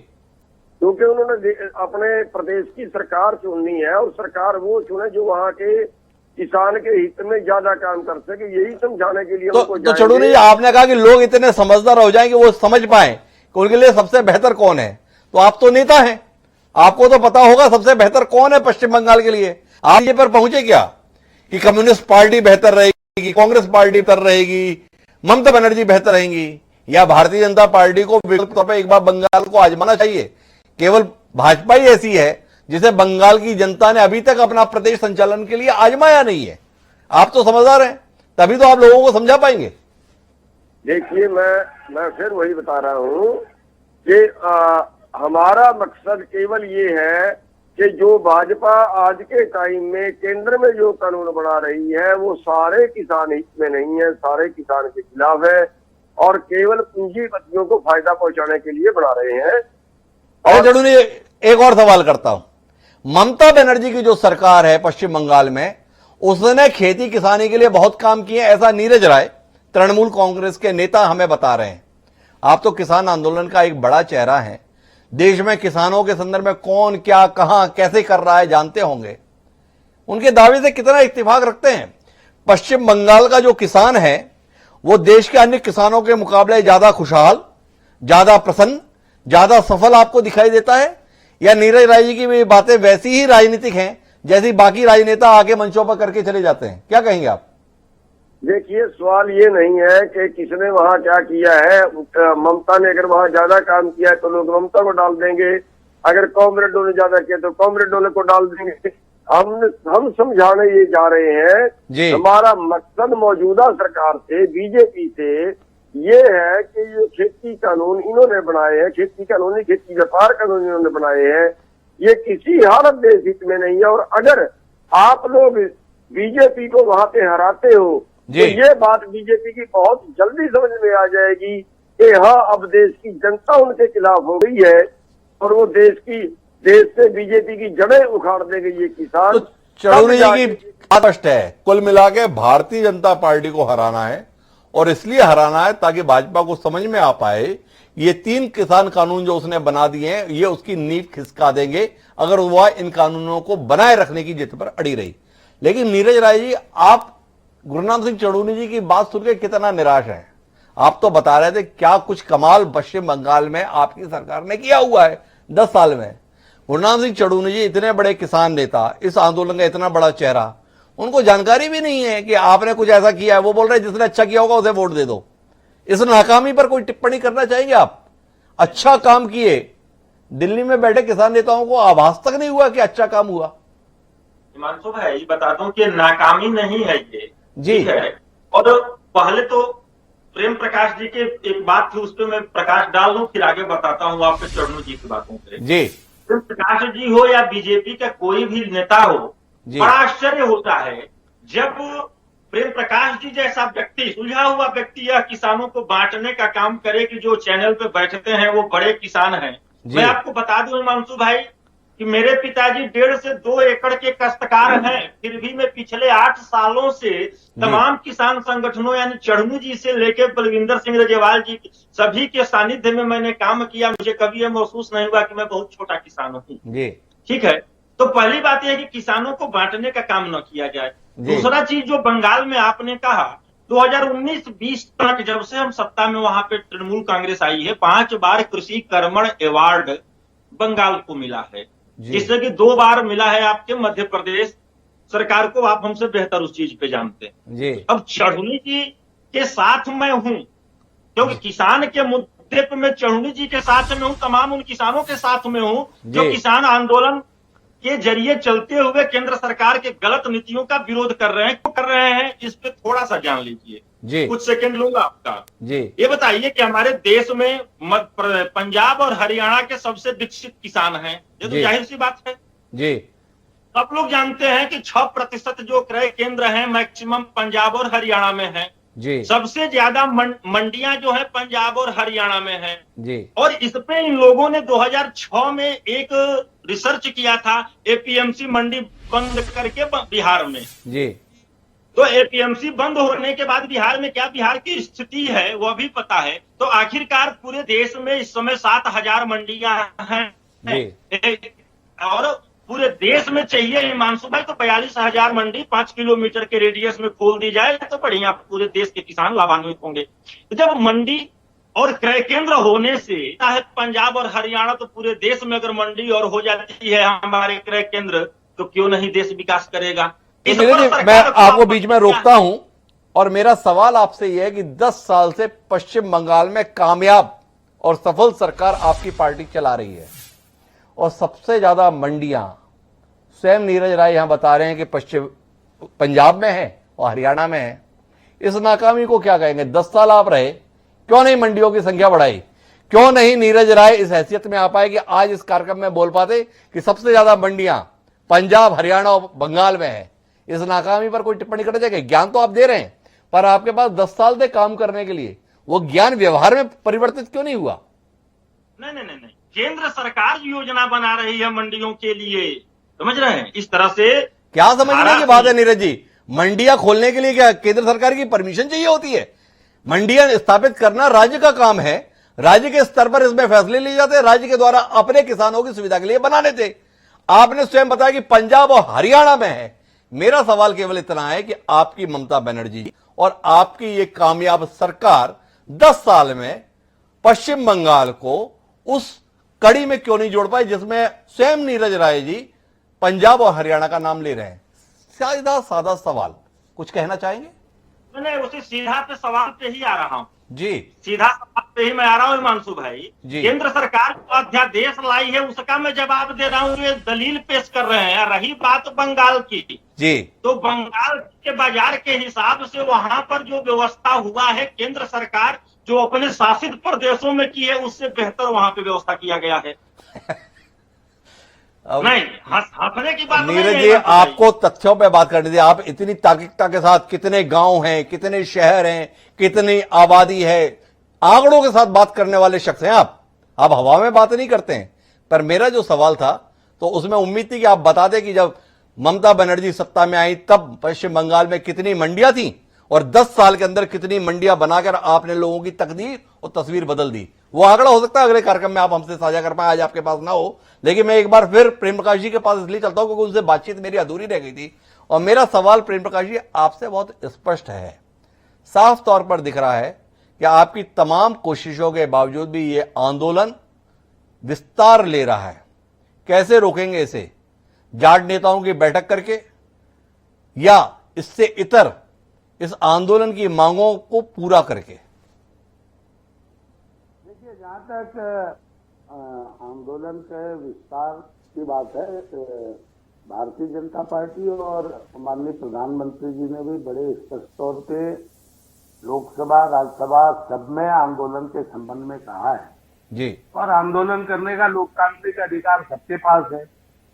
क्योंकि उन्होंने अपने प्रदेश की सरकार चुननी है और सरकार वो चुने जो वहाँ के किसान के हित में ज्यादा काम कर सके। यही समझाने के लिए तो चढ़ूनी जी, आपने कहा कि लोग इतने समझदार हो जाएं कि वो समझ पाए कि उनके लिए सबसे बेहतर कौन है। तो आप तो नेता हैं, आपको तो पता होगा सबसे बेहतर कौन है पश्चिम बंगाल के लिए। आप ये पर पहुंचे क्या कि कम्युनिस्ट पार्टी बेहतर रहेगी, कांग्रेस पार्टी बेहतर रहेगी, ममता बनर्जी बेहतर रहेंगी, या भारतीय जनता पार्टी को विकल्प तौर पर एक बार बंगाल को आजमाना चाहिए? केवल भाजपा ही ऐसी है जिसे बंगाल की जनता ने अभी तक अपना प्रदेश संचालन के लिए आजमाया नहीं है। आप तो समझदार हैं, तभी तो आप लोगों को समझा पाएंगे। देखिए, मैं फिर वही बता रहा हूँ कि हमारा मकसद केवल ये है कि जो भाजपा आज के टाइम में केंद्र में जो कानून बना रही है वो सारे किसान हित में नहीं है, सारे किसान के खिलाफ है और केवल पूंजीपतियों को फायदा पहुंचाने के लिए बना रहे हैं। और चढ़ूनी, एक और सवाल करता हूं, ममता बनर्जी की जो सरकार है पश्चिम बंगाल में, उसने खेती किसानी के लिए बहुत काम किए, ऐसा नीरज राय तृणमूल कांग्रेस के नेता हमें बता रहे हैं। आप तो किसान आंदोलन का एक बड़ा चेहरा है, देश में किसानों के संदर्भ में कौन क्या कहां कैसे कर रहा है जानते होंगे। उनके दावे से कितना इत्तेफाक रखते हैं? पश्चिम बंगाल का जो किसान है वो देश के अन्य किसानों के मुकाबले ज्यादा खुशहाल, ज्यादा प्रसन्न, ज्यादा सफल आपको दिखाई देता है, या नीरज राय जी की भी बातें वैसी ही राजनीतिक हैं जैसी बाकी राजनेता आके मंचों पर करके चले जाते हैं? क्या कहेंगे आप? देखिए, सवाल ये नहीं है कि किसने वहाँ क्या किया है। ममता ने अगर वहाँ ज्यादा काम किया है तो लोग ममता को डाल देंगे, अगर कॉमरेडों ने ज्यादा किया तो कॉमरेडों को डाल देंगे। हम समझाने ये जा रहे हैं, हमारा मकसद मौजूदा सरकार से, बीजेपी से ये है कि ये खेती कानून इन्होंने बनाए हैं, खेती कानून, खेती व्यापार कानून इन्होंने बनाए हैं, ये किसी हालत देश हित में नहीं है। और अगर आप लोग बीजेपी को वहां पे हराते हो तो ये बात बीजेपी की बहुत जल्दी समझ में आ जाएगी कि हाँ, अब देश की जनता उनके खिलाफ हो गई है और वो देश से बीजेपी की जड़ें उखाड़ देंगे ये किसान। तो चढ़ूनी जी की स्पष्ट है, कुल मिला के भारतीय जनता पार्टी को हराना है और इसलिए हराना है ताकि भाजपा को समझ में आ पाए ये 3 किसान कानून जो उसने बना दिए हैं ये उसकी नींव खिसका देंगे अगर वह इन कानूनों को बनाए रखने की जिद पर अड़ी रही। लेकिन नीरज राय जी, आप गुरनाम सिंह चढ़ूनी जी की बात सुनकर कितना निराश है? आप तो बता रहे थे क्या कुछ कमाल पश्चिम बंगाल में आपकी सरकार ने किया हुआ है 10 साल में। गुरनाम सिंह चढ़ूनी जी इतने बड़े किसान नेता, इस आंदोलन का इतना बड़ा चेहरा, उनको जानकारी भी नहीं है कि आपने कुछ ऐसा किया है। वो बोल रहे हैं जिसने अच्छा किया होगा उसे वोट दे दो। इस नाकामी पर कोई टिप्पणी करना चाहेंगे आप? अच्छा काम किए, दिल्ली में बैठे किसान नेताओं को आभास तक नहीं हुआ कि अच्छा काम हुआ। हिमांशु भाई, बताता हूँ कि नाकामी नहीं है ये जी है। और पहले तो प्रेम प्रकाश जी के एक बात थी, उस पर मैं प्रकाश डाल दूं, फिर आगे बताता हूँ आपके चरणों जी की बातों पे। जी, प्रेम प्रकाश जी हो या बीजेपी का कोई भी नेता हो, बड़ा आश्चर्य होता है जब प्रेम प्रकाश जी जैसा व्यक्ति, सुलझा हुआ व्यक्ति, यह किसानों को बांटने का काम करे कि जो चैनल पे बैठते हैं वो बड़े किसान हैं। मैं आपको बता दूं हिमांशु भाई कि मेरे पिताजी 1.5 से 2 एकड़ के काश्तकार हैं, फिर भी मैं पिछले 8 सालों से तमाम किसान संगठनों यानी चढ़ूनी जी से लेकर बलविंदर सिंह रजेवाल जी सभी के सानिध्य में मैंने काम किया। मुझे कभी यह महसूस नहीं हुआ कि मैं बहुत छोटा किसान हूँ। ठीक है, तो पहली बात यह है कि किसानों को बांटने का काम न किया जाए। दूसरा चीज जो बंगाल में आपने कहा, 2019-20 तक जब से हम सत्ता में वहां पे तृणमूल कांग्रेस आई है, 5 बार कृषि कर्मण अवार्ड बंगाल को मिला है, जिससे कि 2 बार मिला है आपके मध्य प्रदेश सरकार को। आप हमसे बेहतर उस चीज पे जानते हैं। अब चढ़ूनी जी के साथ मैं हूं क्योंकि किसान के मुद्दे पे मैं चढ़ूनी जी के साथ में हूं, तमाम उन किसानों के साथ में हूं जो किसान आंदोलन के जरिए चलते हुए केंद्र सरकार के गलत नीतियों का विरोध कर रहे हैं। इस पे थोड़ा सा जान लीजिए। जी, कुछ सेकंड लूंगा आपका जी। ये बताइए कि हमारे देश में पंजाब और हरियाणा के सबसे विकसित किसान हैं, ये तो जी। जाहिर सी बात है। जी, सब लोग जानते हैं कि 6% जो क्रय केंद्र हैं मैक्सिमम पंजाब और हरियाणा में है। जी, सबसे ज्यादा मंडियां जो है पंजाब और हरियाणा में है। जी, और इसपे इन लोगों ने 2006 में एक रिसर्च किया था एपीएमसी मंडी बंद करके बिहार में। जी, तो एपीएमसी बंद होने के बाद बिहार में क्या बिहार की स्थिति है वह भी पता है। तो आखिरकार पूरे देश में इस समय 7,000 मंडियां हैं जी। और पूरे देश में चाहिए हिमांशु भाई तो 42,000 मंडी 5 किलोमीटर के रेडियस में खोल दी जाए तो बढ़िया पूरे देश के किसान लाभान्वित होंगे। तो जब मंडी और क्रय केंद्र होने से चाहे पंजाब और हरियाणा तो पूरे देश में अगर मंडी और हो जाती है हमारे क्रय केंद्र तो क्यों नहीं देश विकास करेगा। तो मैं आपको बीच में रोकता हूं और मेरा सवाल आपसे यह है कि 10 साल से पश्चिम बंगाल में कामयाब और सफल सरकार आपकी पार्टी चला रही है और सबसे ज्यादा मंडियां स्वयं नीरज राय यहां बता रहे हैं कि पश्चिम पंजाब में है और हरियाणा में है। इस नाकामी को क्या कहेंगे? 10 साल आप रहे, क्यों नहीं मंडियों की संख्या बढ़ाई? क्यों नहीं नीरज राय इस हैसियत में आ पाए कि आज इस कार्यक्रम में बोल पाते कि सबसे ज्यादा मंडियां पंजाब हरियाणा और बंगाल में है? इस नाकामी पर कोई टिप्पणी कर देगा? ज्ञान तो आप दे रहे हैं पर आपके पास 10 साल से काम करने के लिए वो ज्ञान व्यवहार में परिवर्तित क्यों नहीं हुआ? नहीं, केंद्र सरकार योजना बना रही है मंडियों के लिए, समझ रहे हैं? इस तरह से क्या समझने की बात है नीरज जी? मंडियां खोलने के लिए क्या केंद्र सरकार की परमिशन चाहिए होती है? मंडियां स्थापित करना राज्य का काम है, राज्य के स्तर पर इसमें फैसले लिए जाते हैं, राज्य के द्वारा अपने किसानों की सुविधा के लिए बनाने थे। आपने स्वयं बताया कि पंजाब और हरियाणा में है। मेरा सवाल केवल इतना है कि आपकी ममता बनर्जी और आपकी ये कामयाब सरकार 10 साल में पश्चिम बंगाल को उस कड़ी में क्यों नहीं जोड़ पाए जिसमें स्वयं नीरज राय जी पंजाब और हरियाणा का नाम ले रहे हैं? सीधा साधा सवाल, कुछ कहना चाहेंगे? मैंने उसी सीधा पे सवाल पे ही आ रहा हूं जी, सीधा सवाल पे ही मैं आ रहा हूं हिमांशु भाई जी। केंद्र सरकार जो अध्यादेश लाई है उसका मैं जवाब दे रहा हूं, ये दलील पेश कर रहे हैं। रही बात बंगाल की जी, तो बंगाल के बाजार के हिसाब से वहां पर जो व्यवस्था हुआ है केंद्र सरकार जो अपने शासित प्रदेशों में की है उससे बेहतर वहां पे व्यवस्था किया गया है। नहीं हंसने की बात नीरज नहीं जी, है आपको तथ्यों पे बात करनी थी। आप इतनी तार्किकता के साथ कितने गांव हैं, कितने शहर हैं, कितनी आबादी है, आंकड़ों के साथ बात करने वाले शख्स हैं आप हवा में बात नहीं करते हैं। पर मेरा जो सवाल था तो उसमें उम्मीद थी कि आप बता दें कि जब ममता बनर्जी सत्ता में आई तब पश्चिम बंगाल में कितनी मंडियां थी और 10 साल के अंदर कितनी मंडियां बनाकर आपने लोगों की तकदीर और तस्वीर बदल दी। वो आंकड़ा हो सकता है अगले कार्यक्रम में आप हमसे साझा कर पाए, आज आपके पास ना हो। लेकिन मैं एक बार फिर प्रेम प्रकाश जी के पास इसलिए चलता हूं क्योंकि उनसे बातचीत मेरी अधूरी रह गई थी और मेरा सवाल प्रेम प्रकाश जी आपसे बहुत स्पष्ट है, साफ तौर पर दिख रहा है कि आपकी तमाम कोशिशों के बावजूद भी ये आंदोलन विस्तार ले रहा है। कैसे रोकेंगे इसे? जाट नेताओं की बैठक करके या इससे इतर इस आंदोलन की मांगों को पूरा करके? देखिए, जहाँ तक आंदोलन के विस्तार की बात है, भारतीय जनता पार्टी और माननीय प्रधानमंत्री जी ने भी बड़े स्पष्ट तौर पे लोकसभा राज्यसभा सब में आंदोलन के संबंध में कहा है जी, और आंदोलन करने का लोकतांत्रिक अधिकार सबके पास है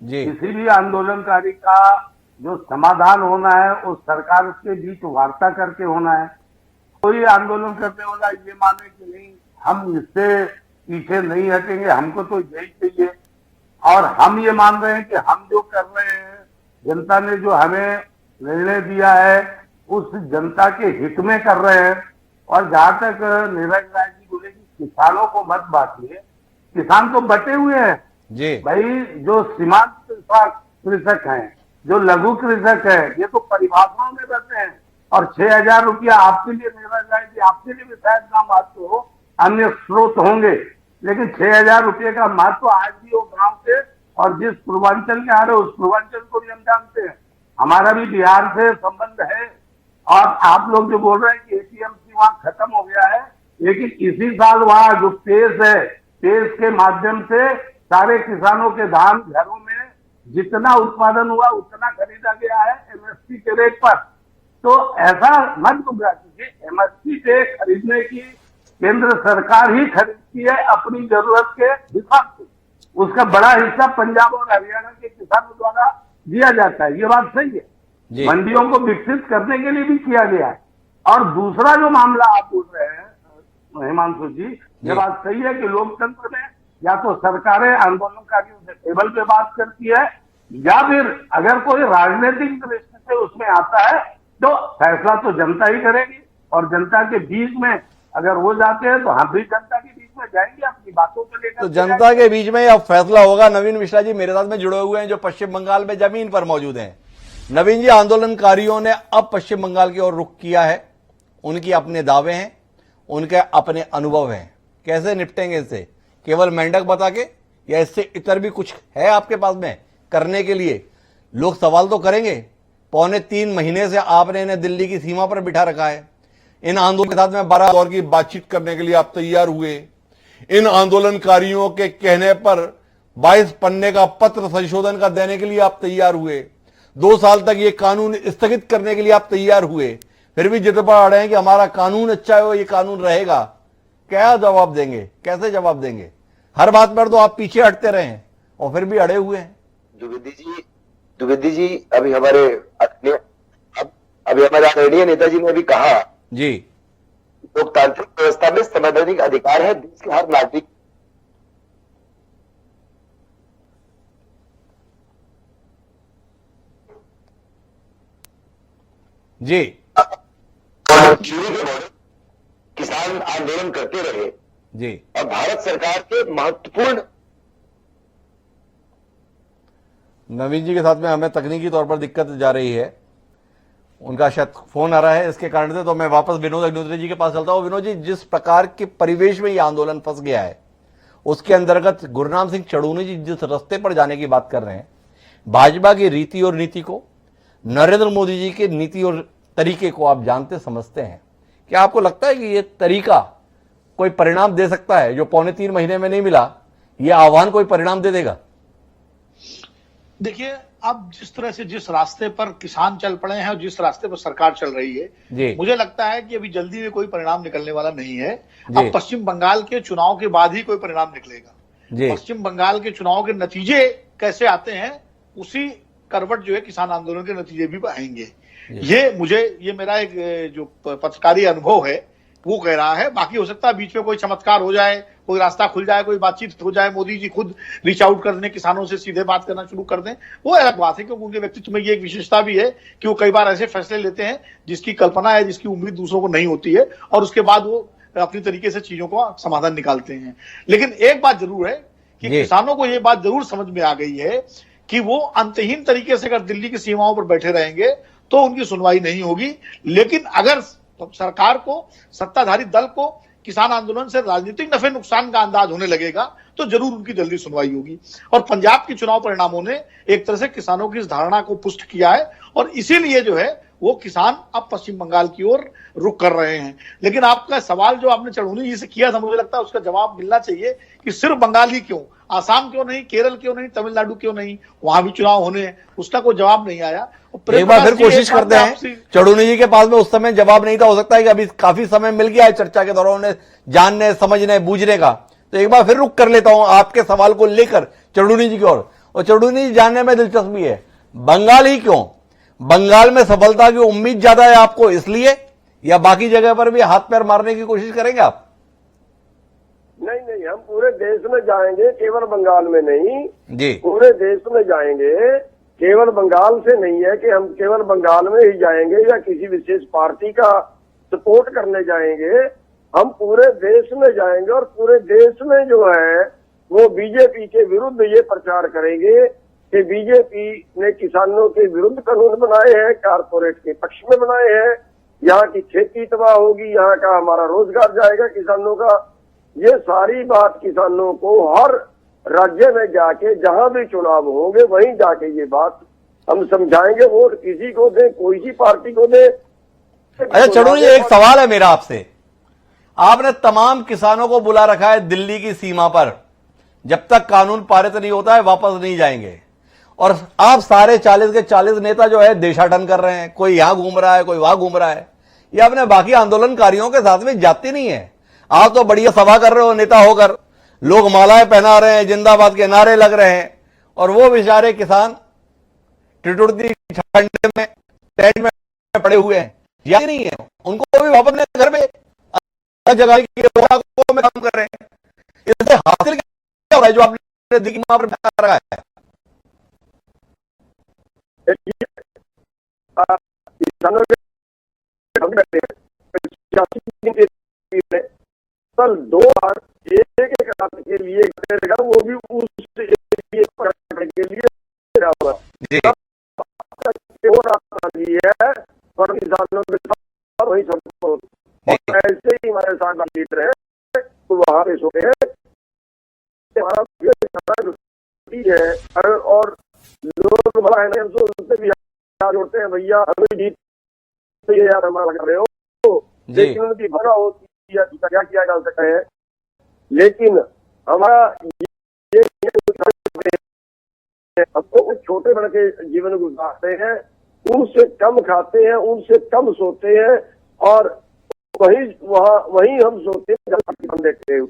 जी, किसी भी आंदोलनकारी का जो समाधान होना है उस सरकार के बीच वार्ता करके होना है। कोई आंदोलन करने वाला ये माने कि नहीं हम इससे पीछे नहीं हटेंगे, हमको तो यही चाहिए और हम ये मान रहे हैं कि हम जो कर रहे हैं, जनता ने जो हमें निर्णय दिया है उस जनता के हित में कर रहे हैं। और जहां तक नीरज राय जी बोले कि किसानों को मत बांटिए, किसान तो बटे हुए हैं जी, भाई। जो सीमांत कृषक हैं, जो लघु कृषक है, ये तो परिभाषाओं में रहते हैं और 6,000 रुपया आपके लिए नीरज राय जी, आपके लिए भी शायद ना महत्व हो, अन्य स्रोत होंगे, लेकिन 6,000 रुपये का महत्व आज भी वो गांव के और जिस पूर्वांचल के आ रहे उस पूर्वांचल को भी हम जानते हैं। हमारा भी बिहार से संबंध है और आप लोग जो बोल रहे हैं कि एपीएमसी वहां खत्म हो गया है, लेकिन इसी साल वहां जो पेश है, पेश के माध्यम से सारे किसानों के धान घरों में जितना उत्पादन हुआ उतना खरीदा गया है एमएसपी के रेट पर। तो ऐसा मत गुमराह कीजिए। एमएसपी से खरीदने की केंद्र सरकार ही खरीदती है अपनी जरूरत के हिसाब से, उसका बड़ा हिस्सा पंजाब और हरियाणा के किसानों द्वारा दिया जाता है, ये बात सही है। मंडियों को विकसित करने के लिए भी किया गया है। और दूसरा जो मामला आप बोल रहे हैं हिमांशु जी, ये बात सही है कि लोकतंत्र में या तो सरकारें आंदोलनकारियों से टेबल पे बात करती है, या फिर अगर कोई राजनीतिक दृष्टि से उसमें आता है तो फैसला तो जनता ही करेगी। और जनता के बीच में अगर वो जाते हैं तो हम भी जनता के बीच में जाएंगे अपनी बातों को लेकर। तो जनता के बीच में अब फैसला होगा। नवीन मिश्रा जी मेरे साथ में जुड़े हुए हैं जो पश्चिम बंगाल में जमीन पर मौजूद हैं। नवीन जी, आंदोलनकारियों ने अब पश्चिम बंगाल की ओर रुख किया है, उनके अपने दावे हैं, उनके अपने अनुभव हैं, कैसे निपटेंगे इससे? केवल मेंढक बता के, या इससे इतर भी कुछ है आपके पास में करने के लिए? लोग सवाल तो करेंगे, 3.25 महीने से आपने इन्हें दिल्ली की सीमा पर बिठा रखा है। इन आंदोलन के साथ में 12 दौर की बातचीत करने के लिए आप तैयार हुए। इन आंदोलनकारियों के कहने पर 22 पन्ने का पत्र संशोधन का देने के लिए आप तैयार हुए। 2 साल तक ये कानून स्थगित करने के लिए आप तैयार हुए, फिर भी जिद पर अड़े हैं कि हमारा कानून अच्छा है, ये कानून रहेगा। क्या जवाब देंगे, कैसे जवाब देंगे? हर बात पर तो आप पीछे हटते रहे हैं और फिर भी अड़े हुए हैं। द्विवेदी जी, अभी हमारे आदरणीय नेताजी ने अभी कहा जी, लोकतांत्रिक व्यवस्था में संवैधानिक अधिकार है देश के हर नागरिक। जी, किसान आंदोलन करते रहे जी, और भारत सरकार के महत्वपूर्ण। नवीन जी के साथ में हमें तकनीकी तौर पर दिक्कत जा रही है, उनका शायद फोन आ रहा है, इसके कारण से तो मैं वापस विनोद अग्निहोत्री जी के पास चलता हूं। विनोद जी, जिस प्रकार के परिवेश में ये आंदोलन फंस गया है, उसके अंतर्गत गुरनाम सिंह चड़ूनी जी जिस रास्ते पर जाने की बात कर रहे हैं, भाजपा की रीति और नीति को, नरेंद्र मोदी जी की नीति और तरीके को आप जानते समझते हैं। क्या आपको लगता है कि ये तरीका कोई परिणाम दे सकता है? जो 3.25 महीने में नहीं मिला, ये आह्वान कोई परिणाम दे देगा? देखिए, अब जिस तरह से जिस रास्ते पर किसान चल पड़े हैं और जिस रास्ते पर सरकार चल रही है, मुझे लगता है कि अभी जल्दी में कोई परिणाम निकलने वाला नहीं है। अब पश्चिम बंगाल के चुनाव के बाद ही कोई परिणाम निकलेगा। पश्चिम बंगाल के चुनाव के नतीजे कैसे आते हैं, उसी करवट जो है किसान आंदोलन के नतीजे भी आएंगे। ये मेरा एक जो पत्रकारी अनुभव है वो कह रहा है। बाकी हो सकता है बीच में कोई चमत्कार हो जाए, कोई रास्ता खुल जाए, कोई बातचीत हो जाए, मोदी जी खुद रीच आउट कर दें, किसानों से सीधे बात करना शुरू कर दें, वो अलग बात है। क्योंकि उनके व्यक्तित्व में ये एक विशेषता भी है कि वो कई बार ऐसे फैसले लेते हैं जिसकी कल्पना है, जिसकी उम्मीद दूसरों को नहीं होती है, और उसके बाद वो अपनी तरीके से चीजों को समाधान निकालते हैं। लेकिन एक बात जरूर है कि किसानों को ये बात जरूर समझ में आ गई है कि वो अंतहीन तरीके से अगर दिल्ली की सीमाओं पर बैठे रहेंगे तो उनकी सुनवाई नहीं होगी। लेकिन अगर सरकार को, सत्ताधारी दल को किसान आंदोलन से राजनीतिक नफे नुकसान का अंदाज होने लगेगा तो जरूर उनकी जल्दी सुनवाई होगी। और पंजाब के चुनाव परिणामों ने एक तरह से किसानों की इस धारणा को पुष्ट किया है, और इसीलिए जो है वो किसान अब पश्चिम बंगाल की ओर रुख कर रहे हैं। लेकिन आपका सवाल जो आपने चढ़ूनी जी से किया था, मुझे लगता है उसका जवाब मिलना चाहिए कि सिर्फ बंगाल ही क्यों, आसाम क्यों नहीं, केरल क्यों नहीं, तमिलनाडु क्यों नहीं, वहां भी चुनाव होने हैं, उसका कोई जवाब नहीं आया। एक बार फिर कोशिश करते हैं। चड़ूनी जी के पास में उस समय जवाब नहीं था, हो सकता है कि अभी काफी समय मिल गया है चर्चा के दौरान उन्हें जानने, समझने, बूझने का। तो एक बार फिर रुक कर लेता हूं आपके सवाल को लेकर चड़ूनी जी की ओर। और चड़ूनी जी, जानने में दिलचस्पी है, बंगाल ही क्यों? बंगाल में सफलता की उम्मीद ज्यादा है आपको इसलिए, या बाकी जगह पर भी हाथ पैर मारने की कोशिश करेंगे आप? नहीं, हम पूरे देश में जाएंगे, केवल बंगाल में नहीं जी, पूरे देश में जाएंगे। केवल बंगाल से नहीं है कि हम केवल बंगाल में ही जाएंगे या किसी विशेष पार्टी का सपोर्ट करने जाएंगे। हम पूरे देश में जाएंगे और पूरे देश में जो है वो बीजेपी के विरुद्ध ये प्रचार करेंगे कि बीजेपी ने किसानों के विरुद्ध कानून बनाए हैं, कारपोरेट के पक्ष में बनाए हैं, यहाँ की खेती तबाह होगी, यहाँ का हमारा रोजगार जाएगा किसानों का। ये सारी बात किसानों को हर राज्य में जाके, जहां भी चुनाव होंगे वहीं जाके ये बात हम समझाएंगे। वोट किसी को दे, कोई सी पार्टी को दे। अच्छा चड़ूनी, एक सवाल है मेरा आपसे। आपने तमाम किसानों को बुला रखा है दिल्ली की सीमा पर, जब तक कानून पारित नहीं होता है वापस नहीं जाएंगे। और आप सारे 40 के 40 नेता जो है देशाटन कर रहे हैं, कोई यहां घूम रहा है, कोई वहां घूम रहा है। ये अपने बाकी आंदोलनकारियों के साथ में जाती नहीं है। आप तो बढ़िया सभा कर रहे हो नेता होकर, लोग मालाएं पहना रहे हैं, जिंदाबाद के नारे लग रहे हैं, और वो बेचारे किसान टिटुरती ठंड में टेंट में पड़े हुए हैं, या नहीं है, उनको भी वापस अपने घर में जगह में काम कर रहे हैं। इससे हासिल क्या हो रहा है जो आपने दिमाग पर बैठा रखा है? किसानों के कल 2 बार एक रात के लिए करेगा, वो भी उस के लिए है, पर किसानों के साथ वही सब ऐसे ही हमारे साथ बातचीत रहे तो वहां पे सोते हैं हमारा है। और लोग बड़ा है ना, हम उनसे भी जोड़ते हैं, भैया हमें जीत यार हमारा कर रहे हो, लेकिन उनकी भरा होती है, क्या किया जा सकता है। लेकिन हमारा ये हमको उस छोटे बड़े के जीवन गुजारते हैं, उनसे कम खाते हैं, उनसे कम सोते हैं, और वही हम सोते हैं देखते हैं।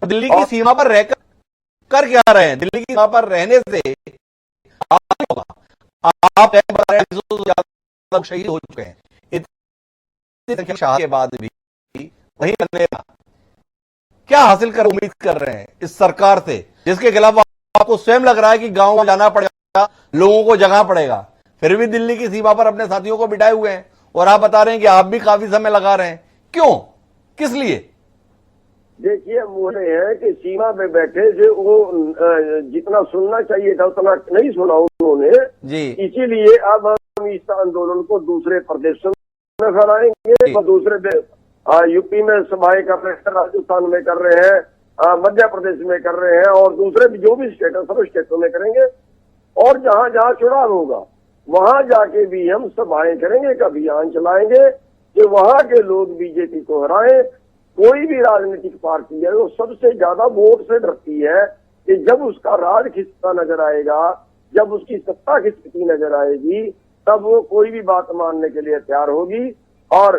दिल्ली की सीमा पर रहकर कर क्या रहे हैं? दिल्ली की सीमा पर रहने से आप शहीद हो चुके हैं, इतनी संख्या के बाद भी वही करने क्या हासिल कर उम्मीद कर रहे हैं इस सरकार से, जिसके खिलाफ आपको स्वयं लग रहा है कि गांव में जाना पड़ेगा, लोगों को जगह पड़ेगा, फिर भी दिल्ली की सीमा पर अपने साथियों को बिठाए हुए हैं, और आप बता रहे हैं कि आप भी काफी समय लगा रहे हैं। क्यों, किस लिए? देखिए, हम बोले हैं कि सीमा पे बैठे से वो जितना सुनना चाहिए था उतना नहीं सुना उन्होंने जी। इसीलिए अब हम इस आंदोलन को दूसरे प्रदेशों में फैलाएंगे, और दूसरे यूपी में सभाएं कर रहे हैं, राजस्थान में कर रहे हैं, मध्य प्रदेश में कर रहे हैं, और दूसरे भी जो भी स्टेट है सब स्टेटों में करेंगे। और जहां जहां चुनाव होगा वहां जाके भी हम सभाएं करेंगे, एक अभियान चलाएंगे कि वहां के लोग बीजेपी को हराएं। कोई भी राजनीतिक पार्टी है वो सबसे ज्यादा वोट से डरती है कि जब उसका राज खिसकता नजर आएगा, जब उसकी सत्ता खिसकती नजर आएगी, तब वो कोई भी बात मानने के लिए तैयार होगी। और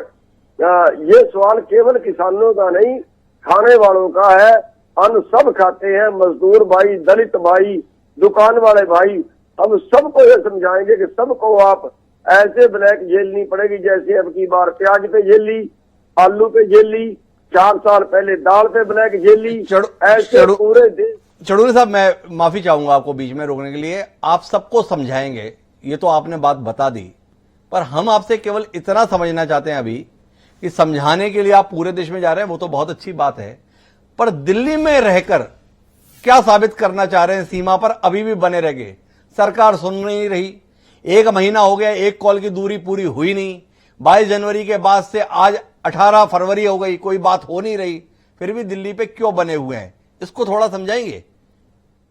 ये सवाल केवल किसानों का नहीं, खाने वालों का है। अन्न सब खाते हैं, मजदूर भाई, दलित भाई, दुकान वाले भाई, हम सबको ये समझाएंगे कि सबको आप ऐसे ब्लैक झेलनी पड़ेगी जैसे अब की बार प्याज पे झेल ली, आलू पे झेल ली, 4 साल पहले दाल पे ब्लैक झेल ली, ऐसे पूरे देश। चौधरी साहब, मैं माफी चाहूंगा आपको बीच में रोकने के लिए। आप सबको समझाएंगे, ये तो आपने बात बता दी, पर हम आपसे केवल इतना समझना चाहते हैं अभी कि समझाने के लिए आप पूरे देश में जा रहे हैं, वो तो बहुत अच्छी बात है, पर दिल्ली में रहकर क्या साबित करना चाह रहे हैं? सीमा पर अभी भी बने रह गए, सरकार सुन नहीं रही, 1 महीना हो गया, 1 कॉल की दूरी पूरी हुई नहीं, 22 जनवरी के बाद से आज 18 फरवरी हो गई, कोई बात हो नहीं रही, फिर भी दिल्ली पे क्यों बने हुए हैं? इसको थोड़ा समझाएंगे।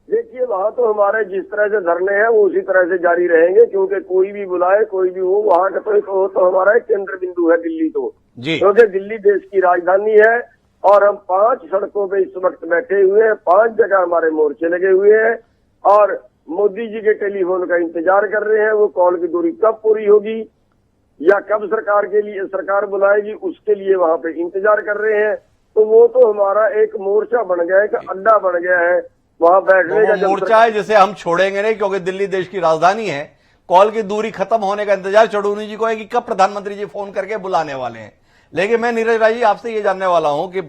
देखिए, वहां तो हमारे जिस तरह से धरने हैं वो उसी तरह से जारी रहेंगे, क्योंकि कोई भी बुलाए, कोई भी हो, वहां का तो हमारा एक केंद्र बिंदु है दिल्ली, तो क्योंकि दिल्ली देश की राजधानी है। और हम 5 सड़कों पे इस वक्त बैठे हुए हैं, 5 जगह हमारे मोर्चे लगे हुए हैं, और मोदी जी के टेलीफोन का इंतजार कर रहे हैं। वो कॉल की दूरी कब पूरी होगी या कब सरकार बुलाएगी, उसके लिए वहां पे इंतजार कर रहे हैं। तो वो तो हमारा एक मोर्चा बन गया है, एक अड्डा बन गया है, वहां बैठने का मोर्चा है जिसे हम छोड़ेंगे नहीं, क्योंकि दिल्ली देश की राजधानी है। कॉल की दूरी खत्म होने का इंतजार चौधरी जी को है कि कब प्रधानमंत्री जी फोन करके बुलाने वाले हैं। लेकिन मैं नीरज राय जी आपसे ये जानने वाला हूं कि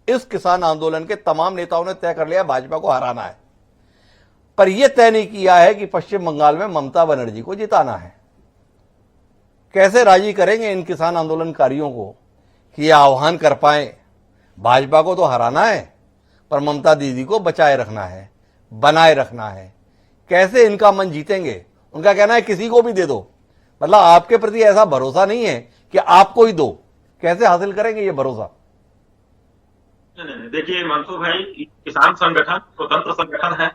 इस किसान आंदोलन के तमाम नेताओं ने तय कर लिया भाजपा को हराना है, पर यह तय नहीं किया है कि पश्चिम बंगाल में ममता बनर्जी को जिताना है। कैसे राजी करेंगे इन किसान आंदोलनकारियों को कि यह आह्वान कर पाए? भाजपा को तो हराना है, पर ममता दीदी को बचाए रखना है, बनाए रखना है। कैसे इनका मन जीतेंगे? उनका कहना है किसी को भी दे दो, मतलब आपके प्रति ऐसा भरोसा नहीं है कि आपको ही दो। कैसे हासिल करेंगे ये भरोसा? नहीं, देखिए मंसूर भाई, किसान संगठन स्वतंत्र संगठन है,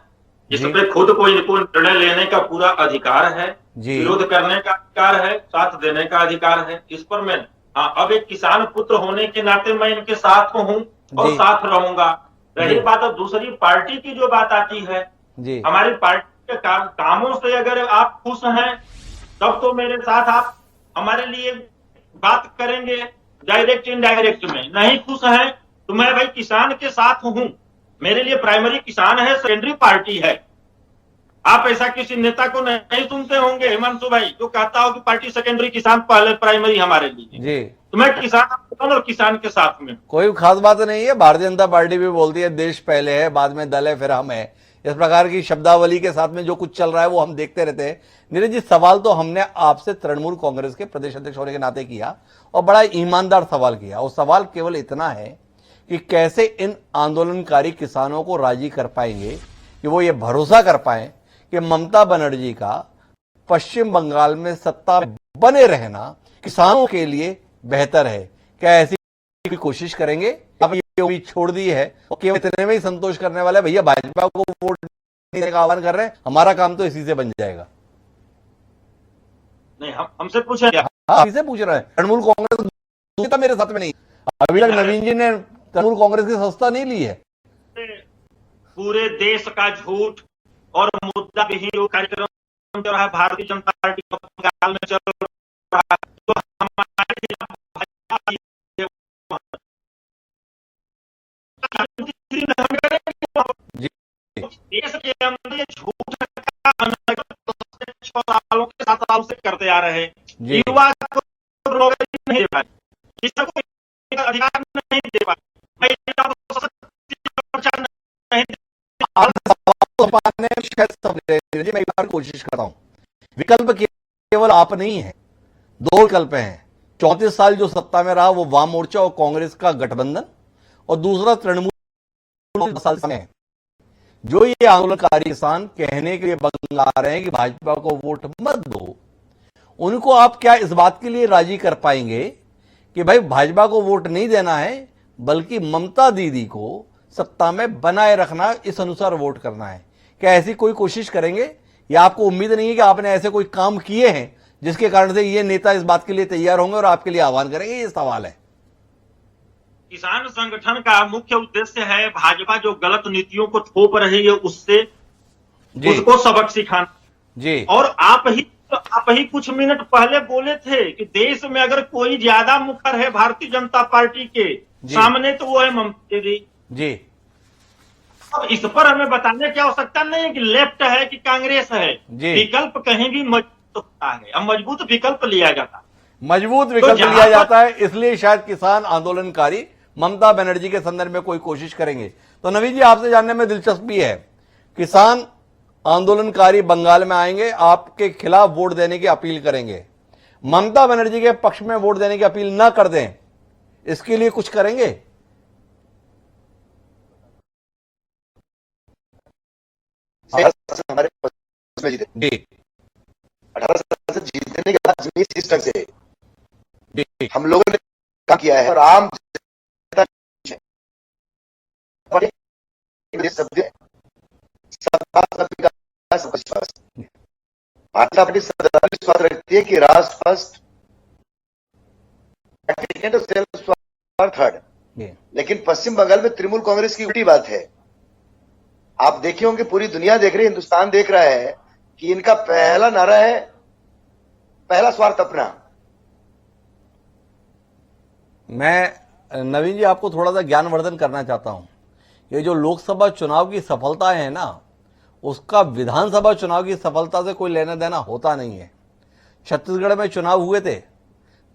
इस पे खुद को इनको निर्णय लेने का पूरा अधिकार है, विरोध करने का अधिकार है, साथ देने का अधिकार है। इस पर मैं अब एक किसान पुत्र होने के नाते मैं इनके साथ हूँ और साथ रहूंगा। रही बात अब दूसरी पार्टी की जो बात आती है, हमारी पार्टी के कामों से अगर आप खुश हैं तब तो मेरे साथ आप हमारे लिए बात करेंगे डायरेक्ट इनडायरेक्ट में। नहीं खुश हैं तो मैं भाई किसान के साथ हूं। मेरे लिए प्राइमरी किसान है, सेकेंडरी पार्टी है। आप ऐसा किसी नेता को नहीं सुनते होंगे हिमांशु भाई जो कहता हो कि पार्टी सेकेंडरी, किसान पहले, प्राइमरी हमारे लिए। जी, तो मैं किसान और किसान के साथ में। कोई खास बात नहीं है। भारतीय जनता पार्टी भी बोलती है देश पहले है, बाद में दल है, फिर हम है। इस प्रकार की शब्दावली के साथ में जो कुछ चल रहा है वो हम देखते रहते हैं। नीरज जी, सवाल तो हमने आपसे तृणमूल कांग्रेस के प्रदेश अध्यक्ष होने के नाते किया और बड़ा ईमानदार सवाल किया। और सवाल केवल इतना है कि कैसे इन आंदोलनकारी किसानों को राजी कर पाएंगे कि वो ये भरोसा कर पाए कि ममता बनर्जी का पश्चिम बंगाल में सत्ता बने रहना किसानों के लिए बेहतर है। क्या ऐसी की कोशिश करेंगे? अब ये उम्मीद छोड़ दी है और केवल इतने में ही संतोष करने वाला है, भैया भाजपा को वोट देने का आह्वान कर रहे हैं, हमारा काम तो इसी से बन जाएगा। नहीं, हमसे पूछे क्या? इसी से पूछ रहे हैं। तृणमूल कांग्रेस मेरे साथ में नहीं, अभी तक नवीन जी ने तृणमूल कांग्रेस की संस्था नहीं ली है। पूरे देश का झूठ और मुद्दा विहीन जो कार्यक्रम चल रहा है भारतीय जनता पार्टी बंगाल में चल रहा है, तो हमारे देश के अंदर ये झूठ का 6 सालों के 7 साल से करते आ रहे हैं। युवा को नहीं दे पाए, किसी को अधिकार नहीं दे पाए, मैं एक बार कोशिश करता हूं। विकल्प केवल आप नहीं है, 2 विकल्प हैं। 34 साल जो सत्ता में रहा वो वाम मोर्चा और कांग्रेस का गठबंधन, और दूसरा तृणमूल साल है। जो ये आंदोलनकारी किसान कहने के लिए बंग आ रहे हैं कि भाजपा को वोट मत दो, उनको आप क्या इस बात के लिए राजी कर पाएंगे कि भाई भाजपा को वोट नहीं देना है बल्कि ममता दीदी को सत्ता में बनाए रखना, इस अनुसार वोट करना है? क्या ऐसी कोई कोशिश करेंगे या आपको उम्मीद नहीं है कि आपने ऐसे कोई काम किए हैं जिसके कारण से ये नेता इस बात के लिए तैयार होंगे और आपके लिए आह्वान करेंगे? ये सवाल है। किसान संगठन का मुख्य उद्देश्य है भाजपा जो गलत नीतियों को थोप रही है उससे उसको सबक सिखाना जी। और आप ही कुछ मिनट पहले बोले थे कि देश में अगर कोई ज्यादा मुखर है भारतीय जनता पार्टी के सामने तो वो है ममता जी। अब इस पर हमें बताने की आवश्यकता नहीं है कि लेफ्ट है कि कांग्रेस है। विकल्प कहीं भी मजबूत होता है, अब मजबूत विकल्प लिया जाता है, मजबूत विकल्प लिया जाता है। इसलिए शायद किसान आंदोलनकारी ममता बनर्जी के संदर्भ में कोई कोशिश करेंगे। तो नवीन जी, आपसे जानने में दिलचस्पी है, किसान आंदोलनकारी बंगाल में आएंगे, आपके खिलाफ वोट देने की अपील करेंगे, ममता बनर्जी के पक्ष में वोट देने की अपील ना कर दें, इसके लिए कुछ करेंगे? हमारे जी 18 साल से जीतने के बाद जिस सिस्टम से हम लोगों ने काम किया है और आम भाजपा पार्टी विश्वास रखती है कि राष्ट्र फर्स्ट, थर्ड। लेकिन पश्चिम बंगाल में तृणमूल कांग्रेस की उल्टी बात है। आप देखे होंगे, पूरी दुनिया देख रही है, हिंदुस्तान देख रहा है कि इनका पहला नारा है पहला स्वार्थ अपना। मैं नवीन जी आपको थोड़ा सा ज्ञानवर्धन करना चाहता हूं। ये जो लोकसभा चुनाव की सफलताएं है ना, उसका विधानसभा चुनाव की सफलता से कोई लेना देना होता नहीं है। छत्तीसगढ़ में चुनाव हुए थे,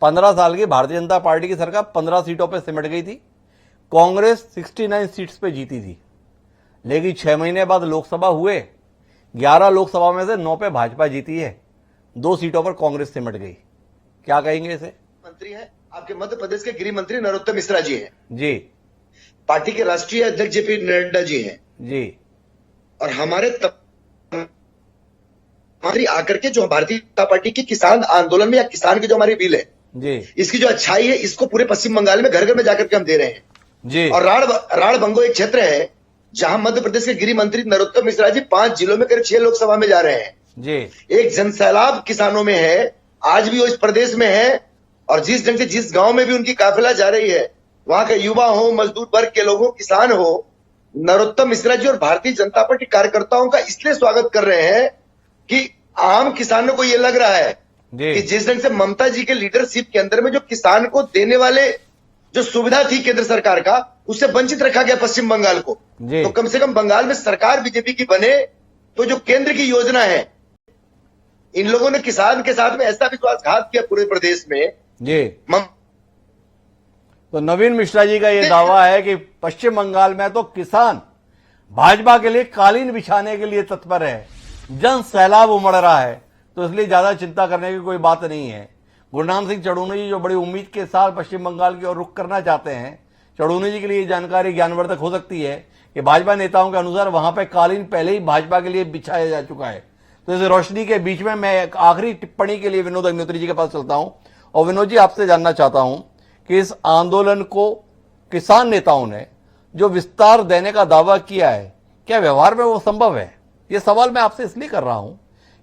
15 साल की भारतीय जनता पार्टी की सरकार 15 सीटों पर सिमट गई थी, कांग्रेस 69 सीट्स पे जीती थी। लेकिन 6 महीने बाद लोकसभा हुए, 11 लोकसभा में से 9 पे भाजपा जीती है, 2 सीटों पर कांग्रेस सिमट गई। क्या कहेंगे इसे? मंत्री है आपके मध्य प्रदेश के गृह मंत्री नरोत्तम मिश्रा जी हैं जी, पार्टी के राष्ट्रीय अध्यक्ष जेपी नड्डा जी हैं जी, और हमारे मंत्री आकर के जो भारतीय जनता पार्टी की किसान आंदोलन में या किसान की जो हमारी बिल है जी, इसकी जो अच्छाई है, इसको पूरे पश्चिम बंगाल में घर घर में जाकर के हम दे रहे हैं जी। और राड़ बंगो एक क्षेत्र है जहां मध्य प्रदेश के गृह मंत्री नरोत्तम मिश्रा जी 5 जिलों में करीब 6 लोकसभा में जा रहे हैं जी। एक जनसैलाब किसानों में है, आज भी वो इस प्रदेश में है और जिस ढंग से जिस गांव में भी उनकी काफिला जा रही है, वहां के युवा हो, मजदूर वर्ग के लोग हो, किसान हो, नरोत्तम मिश्रा जी और भारतीय जनता पार्टी कार्यकर्ताओं का इसलिए स्वागत कर रहे हैं कि आम किसानों को यह लग रहा है कि जिस ढंग से ममता जी के लीडरशिप के अंदर में जो किसान को देने वाले जो सुविधा थी केंद्र सरकार का, उससे वंचित रखा गया पश्चिम बंगाल को। तो कम से कम बंगाल में सरकार बीजेपी की बने तो जो केंद्र की योजना है, इन लोगों ने किसान के साथ में ऐसा विश्वासघात किया पूरे प्रदेश में। जी तो नवीन मिश्रा जी का यह दावा है कि पश्चिम बंगाल में तो किसान भाजपा के लिए कालीन बिछाने के लिए तत्पर है, जन सैलाब उमड़ रहा है, तो इसलिए ज्यादा चिंता करने की कोई बात नहीं है। गुरनाम सिंह चढ़ूनी जी जो बड़ी उम्मीद के साथ पश्चिम बंगाल की ओर रुख करना चाहते हैं, चढ़ूनी जी के लिए जानकारी ज्ञानवर्धक हो सकती है कि भाजपा नेताओं के अनुसार वहां पर कालीन पहले ही भाजपा के लिए बिछाया जा चुका है। तो इस रोशनी के बीच में मैं एक आखिरी टिप्पणी के लिए विनोद अग्निहोत्री जी के पास चलता हूं और विनोद जी आपसे जानना चाहता हूं कि इस आंदोलन को किसान नेताओं ने जो विस्तार देने का दावा किया है, क्या व्यवहार में वो संभव है? ये सवाल मैं आपसे इसलिए कर रहा हूं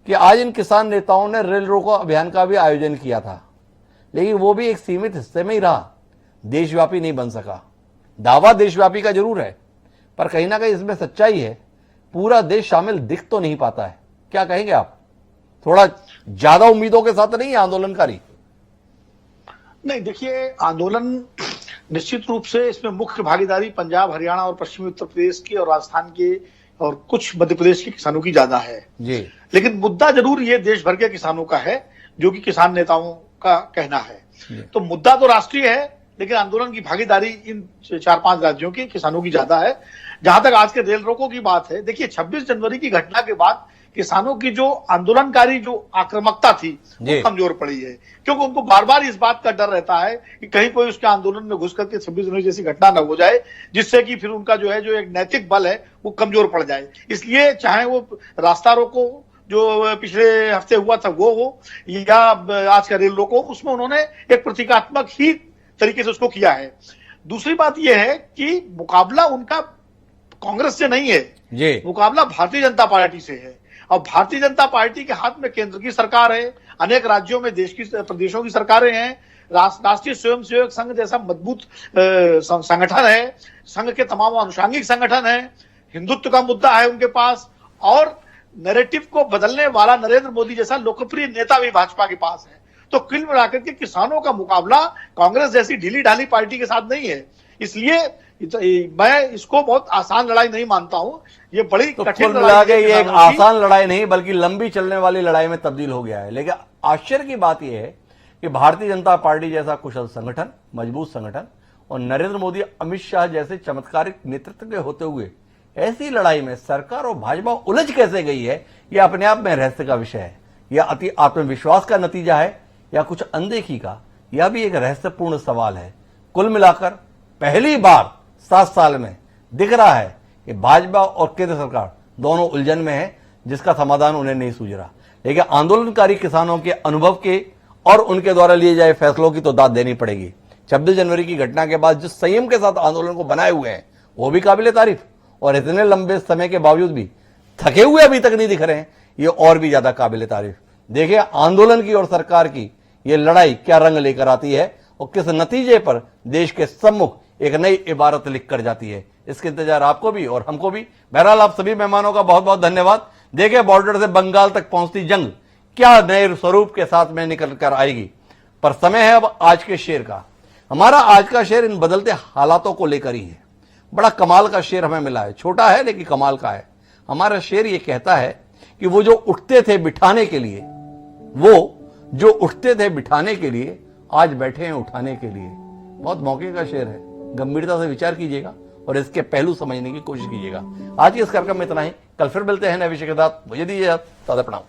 कि आज इन किसान नेताओं ने रेल रोको अभियान का भी आयोजन किया था, लेकिन वो भी एक सीमित हिस्से में ही रहा, देशव्यापी नहीं बन सका। दावा देशव्यापी का जरूर है, पर कहीं ना कहीं इसमें सच्चाई है, पूरा देश शामिल दिख तो नहीं पाता है। क्या कहेंगे आप? थोड़ा ज्यादा उम्मीदों के साथ नहीं है आंदोलनकारी? नहीं, देखिए, आंदोलन निश्चित रूप से इसमें मुख्य भागीदारी पंजाब, हरियाणा और पश्चिमी उत्तर प्रदेश की और राजस्थान के और कुछ मध्य प्रदेश के किसानों की ज्यादा है जी। लेकिन मुद्दा जरूर ये देश भर के किसानों का है, जो कि किसान नेताओं का कहना है। तो मुद्दा तो राष्ट्रीय है, लेकिन आंदोलन की भागीदारी इन 4-5 राज्यों के किसानों की ज्यादा है। जहां तक आज के रेल रोको की बात है, देखिए 26 जनवरी की घटना के बाद किसानों की जो आंदोलनकारी जो आक्रामकता थी वो कमजोर पड़ी है, क्योंकि उनको बार बार इस बात का डर रहता है कि कहीं कोई उसके आंदोलन में घुस करके 26 जनवरी जैसी घटना न हो जाए, जिससे कि फिर उनका जो है जो एक नैतिक बल है वो कमजोर पड़ जाए। इसलिए चाहे वो रास्ता रोको जो पिछले हफ्ते हुआ था वो हो या आज का रेल रोको, उसमें उन्होंने एक प्रतीकात्मक ही तरीके से उसको किया है। दूसरी बात यह है कि मुकाबला उनका कांग्रेस से नहीं है, मुकाबला भारतीय जनता पार्टी से है। और भारतीय जनता पार्टी के हाथ में केंद्र की सरकार है, अनेक राज्यों में देश की प्रदेशों की सरकारें हैं, राष्ट्रीय स्वयंसेवक संघ जैसा मजबूत संगठन है, संघ के तमाम अनुषांगिक संगठन है, हिंदुत्व का मुद्दा है उनके पास, और नैरेटिव को बदलने वाला नरेंद्र मोदी जैसा लोकप्रिय नेता भी भाजपा के पास है। तो कुल मिलाकर के किसानों का मुकाबला कांग्रेस जैसी ढीली ढाली पार्टी के साथ नहीं है। इसलिए मैं इसको बहुत आसान लड़ाई नहीं मानता हूं, ये बड़ी कठिन लड़ाई है। ये एक आसान लड़ाई नहीं बल्कि लंबी चलने वाली लड़ाई में तब्दील हो गया है। लेकिन आश्चर्य की बात यह है कि भारतीय जनता पार्टी जैसा कुशल संगठन, मजबूत संगठन, और नरेंद्र मोदी, अमित शाह जैसे चमत्कारिक नेतृत्व के होते हुए ऐसी लड़ाई में सरकार और भाजपा उलझ कैसे गई है, यह अपने आप में रहस्य का विषय है। यह अति आत्मविश्वास का नतीजा है या कुछ अनदेखी का, यह भी एक रहस्यपूर्ण सवाल है। कुल मिलाकर पहली बार 7 साल में दिख रहा है कि भाजपा और केंद्र सरकार दोनों उलझन में है, जिसका समाधान उन्हें नहीं सूझ रहा। लेकिन आंदोलनकारी किसानों के अनुभव के और उनके द्वारा लिए जाए फैसलों की तो दाद देनी पड़ेगी। 26 जनवरी की घटना के बाद जिस संयम के साथ आंदोलन को बनाए हुए हैं वो भी काबिले तारीफ, और इतने लंबे समय के बावजूद भी थके हुए अभी तक नहीं दिख रहे हैं, ये और भी ज्यादा काबिले तारीफ। देखिए आंदोलन की और सरकार की ये लड़ाई क्या रंग लेकर आती है और किस नतीजे पर देश के सम्मुख एक नई इबारत लिख कर जाती है। इसके इंतजार आपको भी और हमको भी। बहरहाल आप सभी मेहमानों का बहुत बहुत धन्यवाद। देखिए बॉर्डर से बंगाल तक पहुंचती जंग क्या नए स्वरूप के साथ में निकल कर आएगी। पर समय है अब आज के शेर का। हमारा आज का शेर इन बदलते हालातों को लेकर ही है। बड़ा कमाल का शेर हमें मिला है, छोटा है लेकिन कमाल का है। हमारा शेर ये कहता है कि वो जो उठते थे बिठाने के लिए, वो जो उठते थे बिठाने के लिए आज बैठे हैं उठाने के लिए। बहुत मौके का शेर है, गंभीरता से विचार कीजिएगा और इसके पहलू समझने की कोशिश कीजिएगा। आज के इस कार्यक्रम में इतना ही, कल फिर मिलते हैं नए विषय के साथ। मुझे दीजिए, सादा प्रणाम।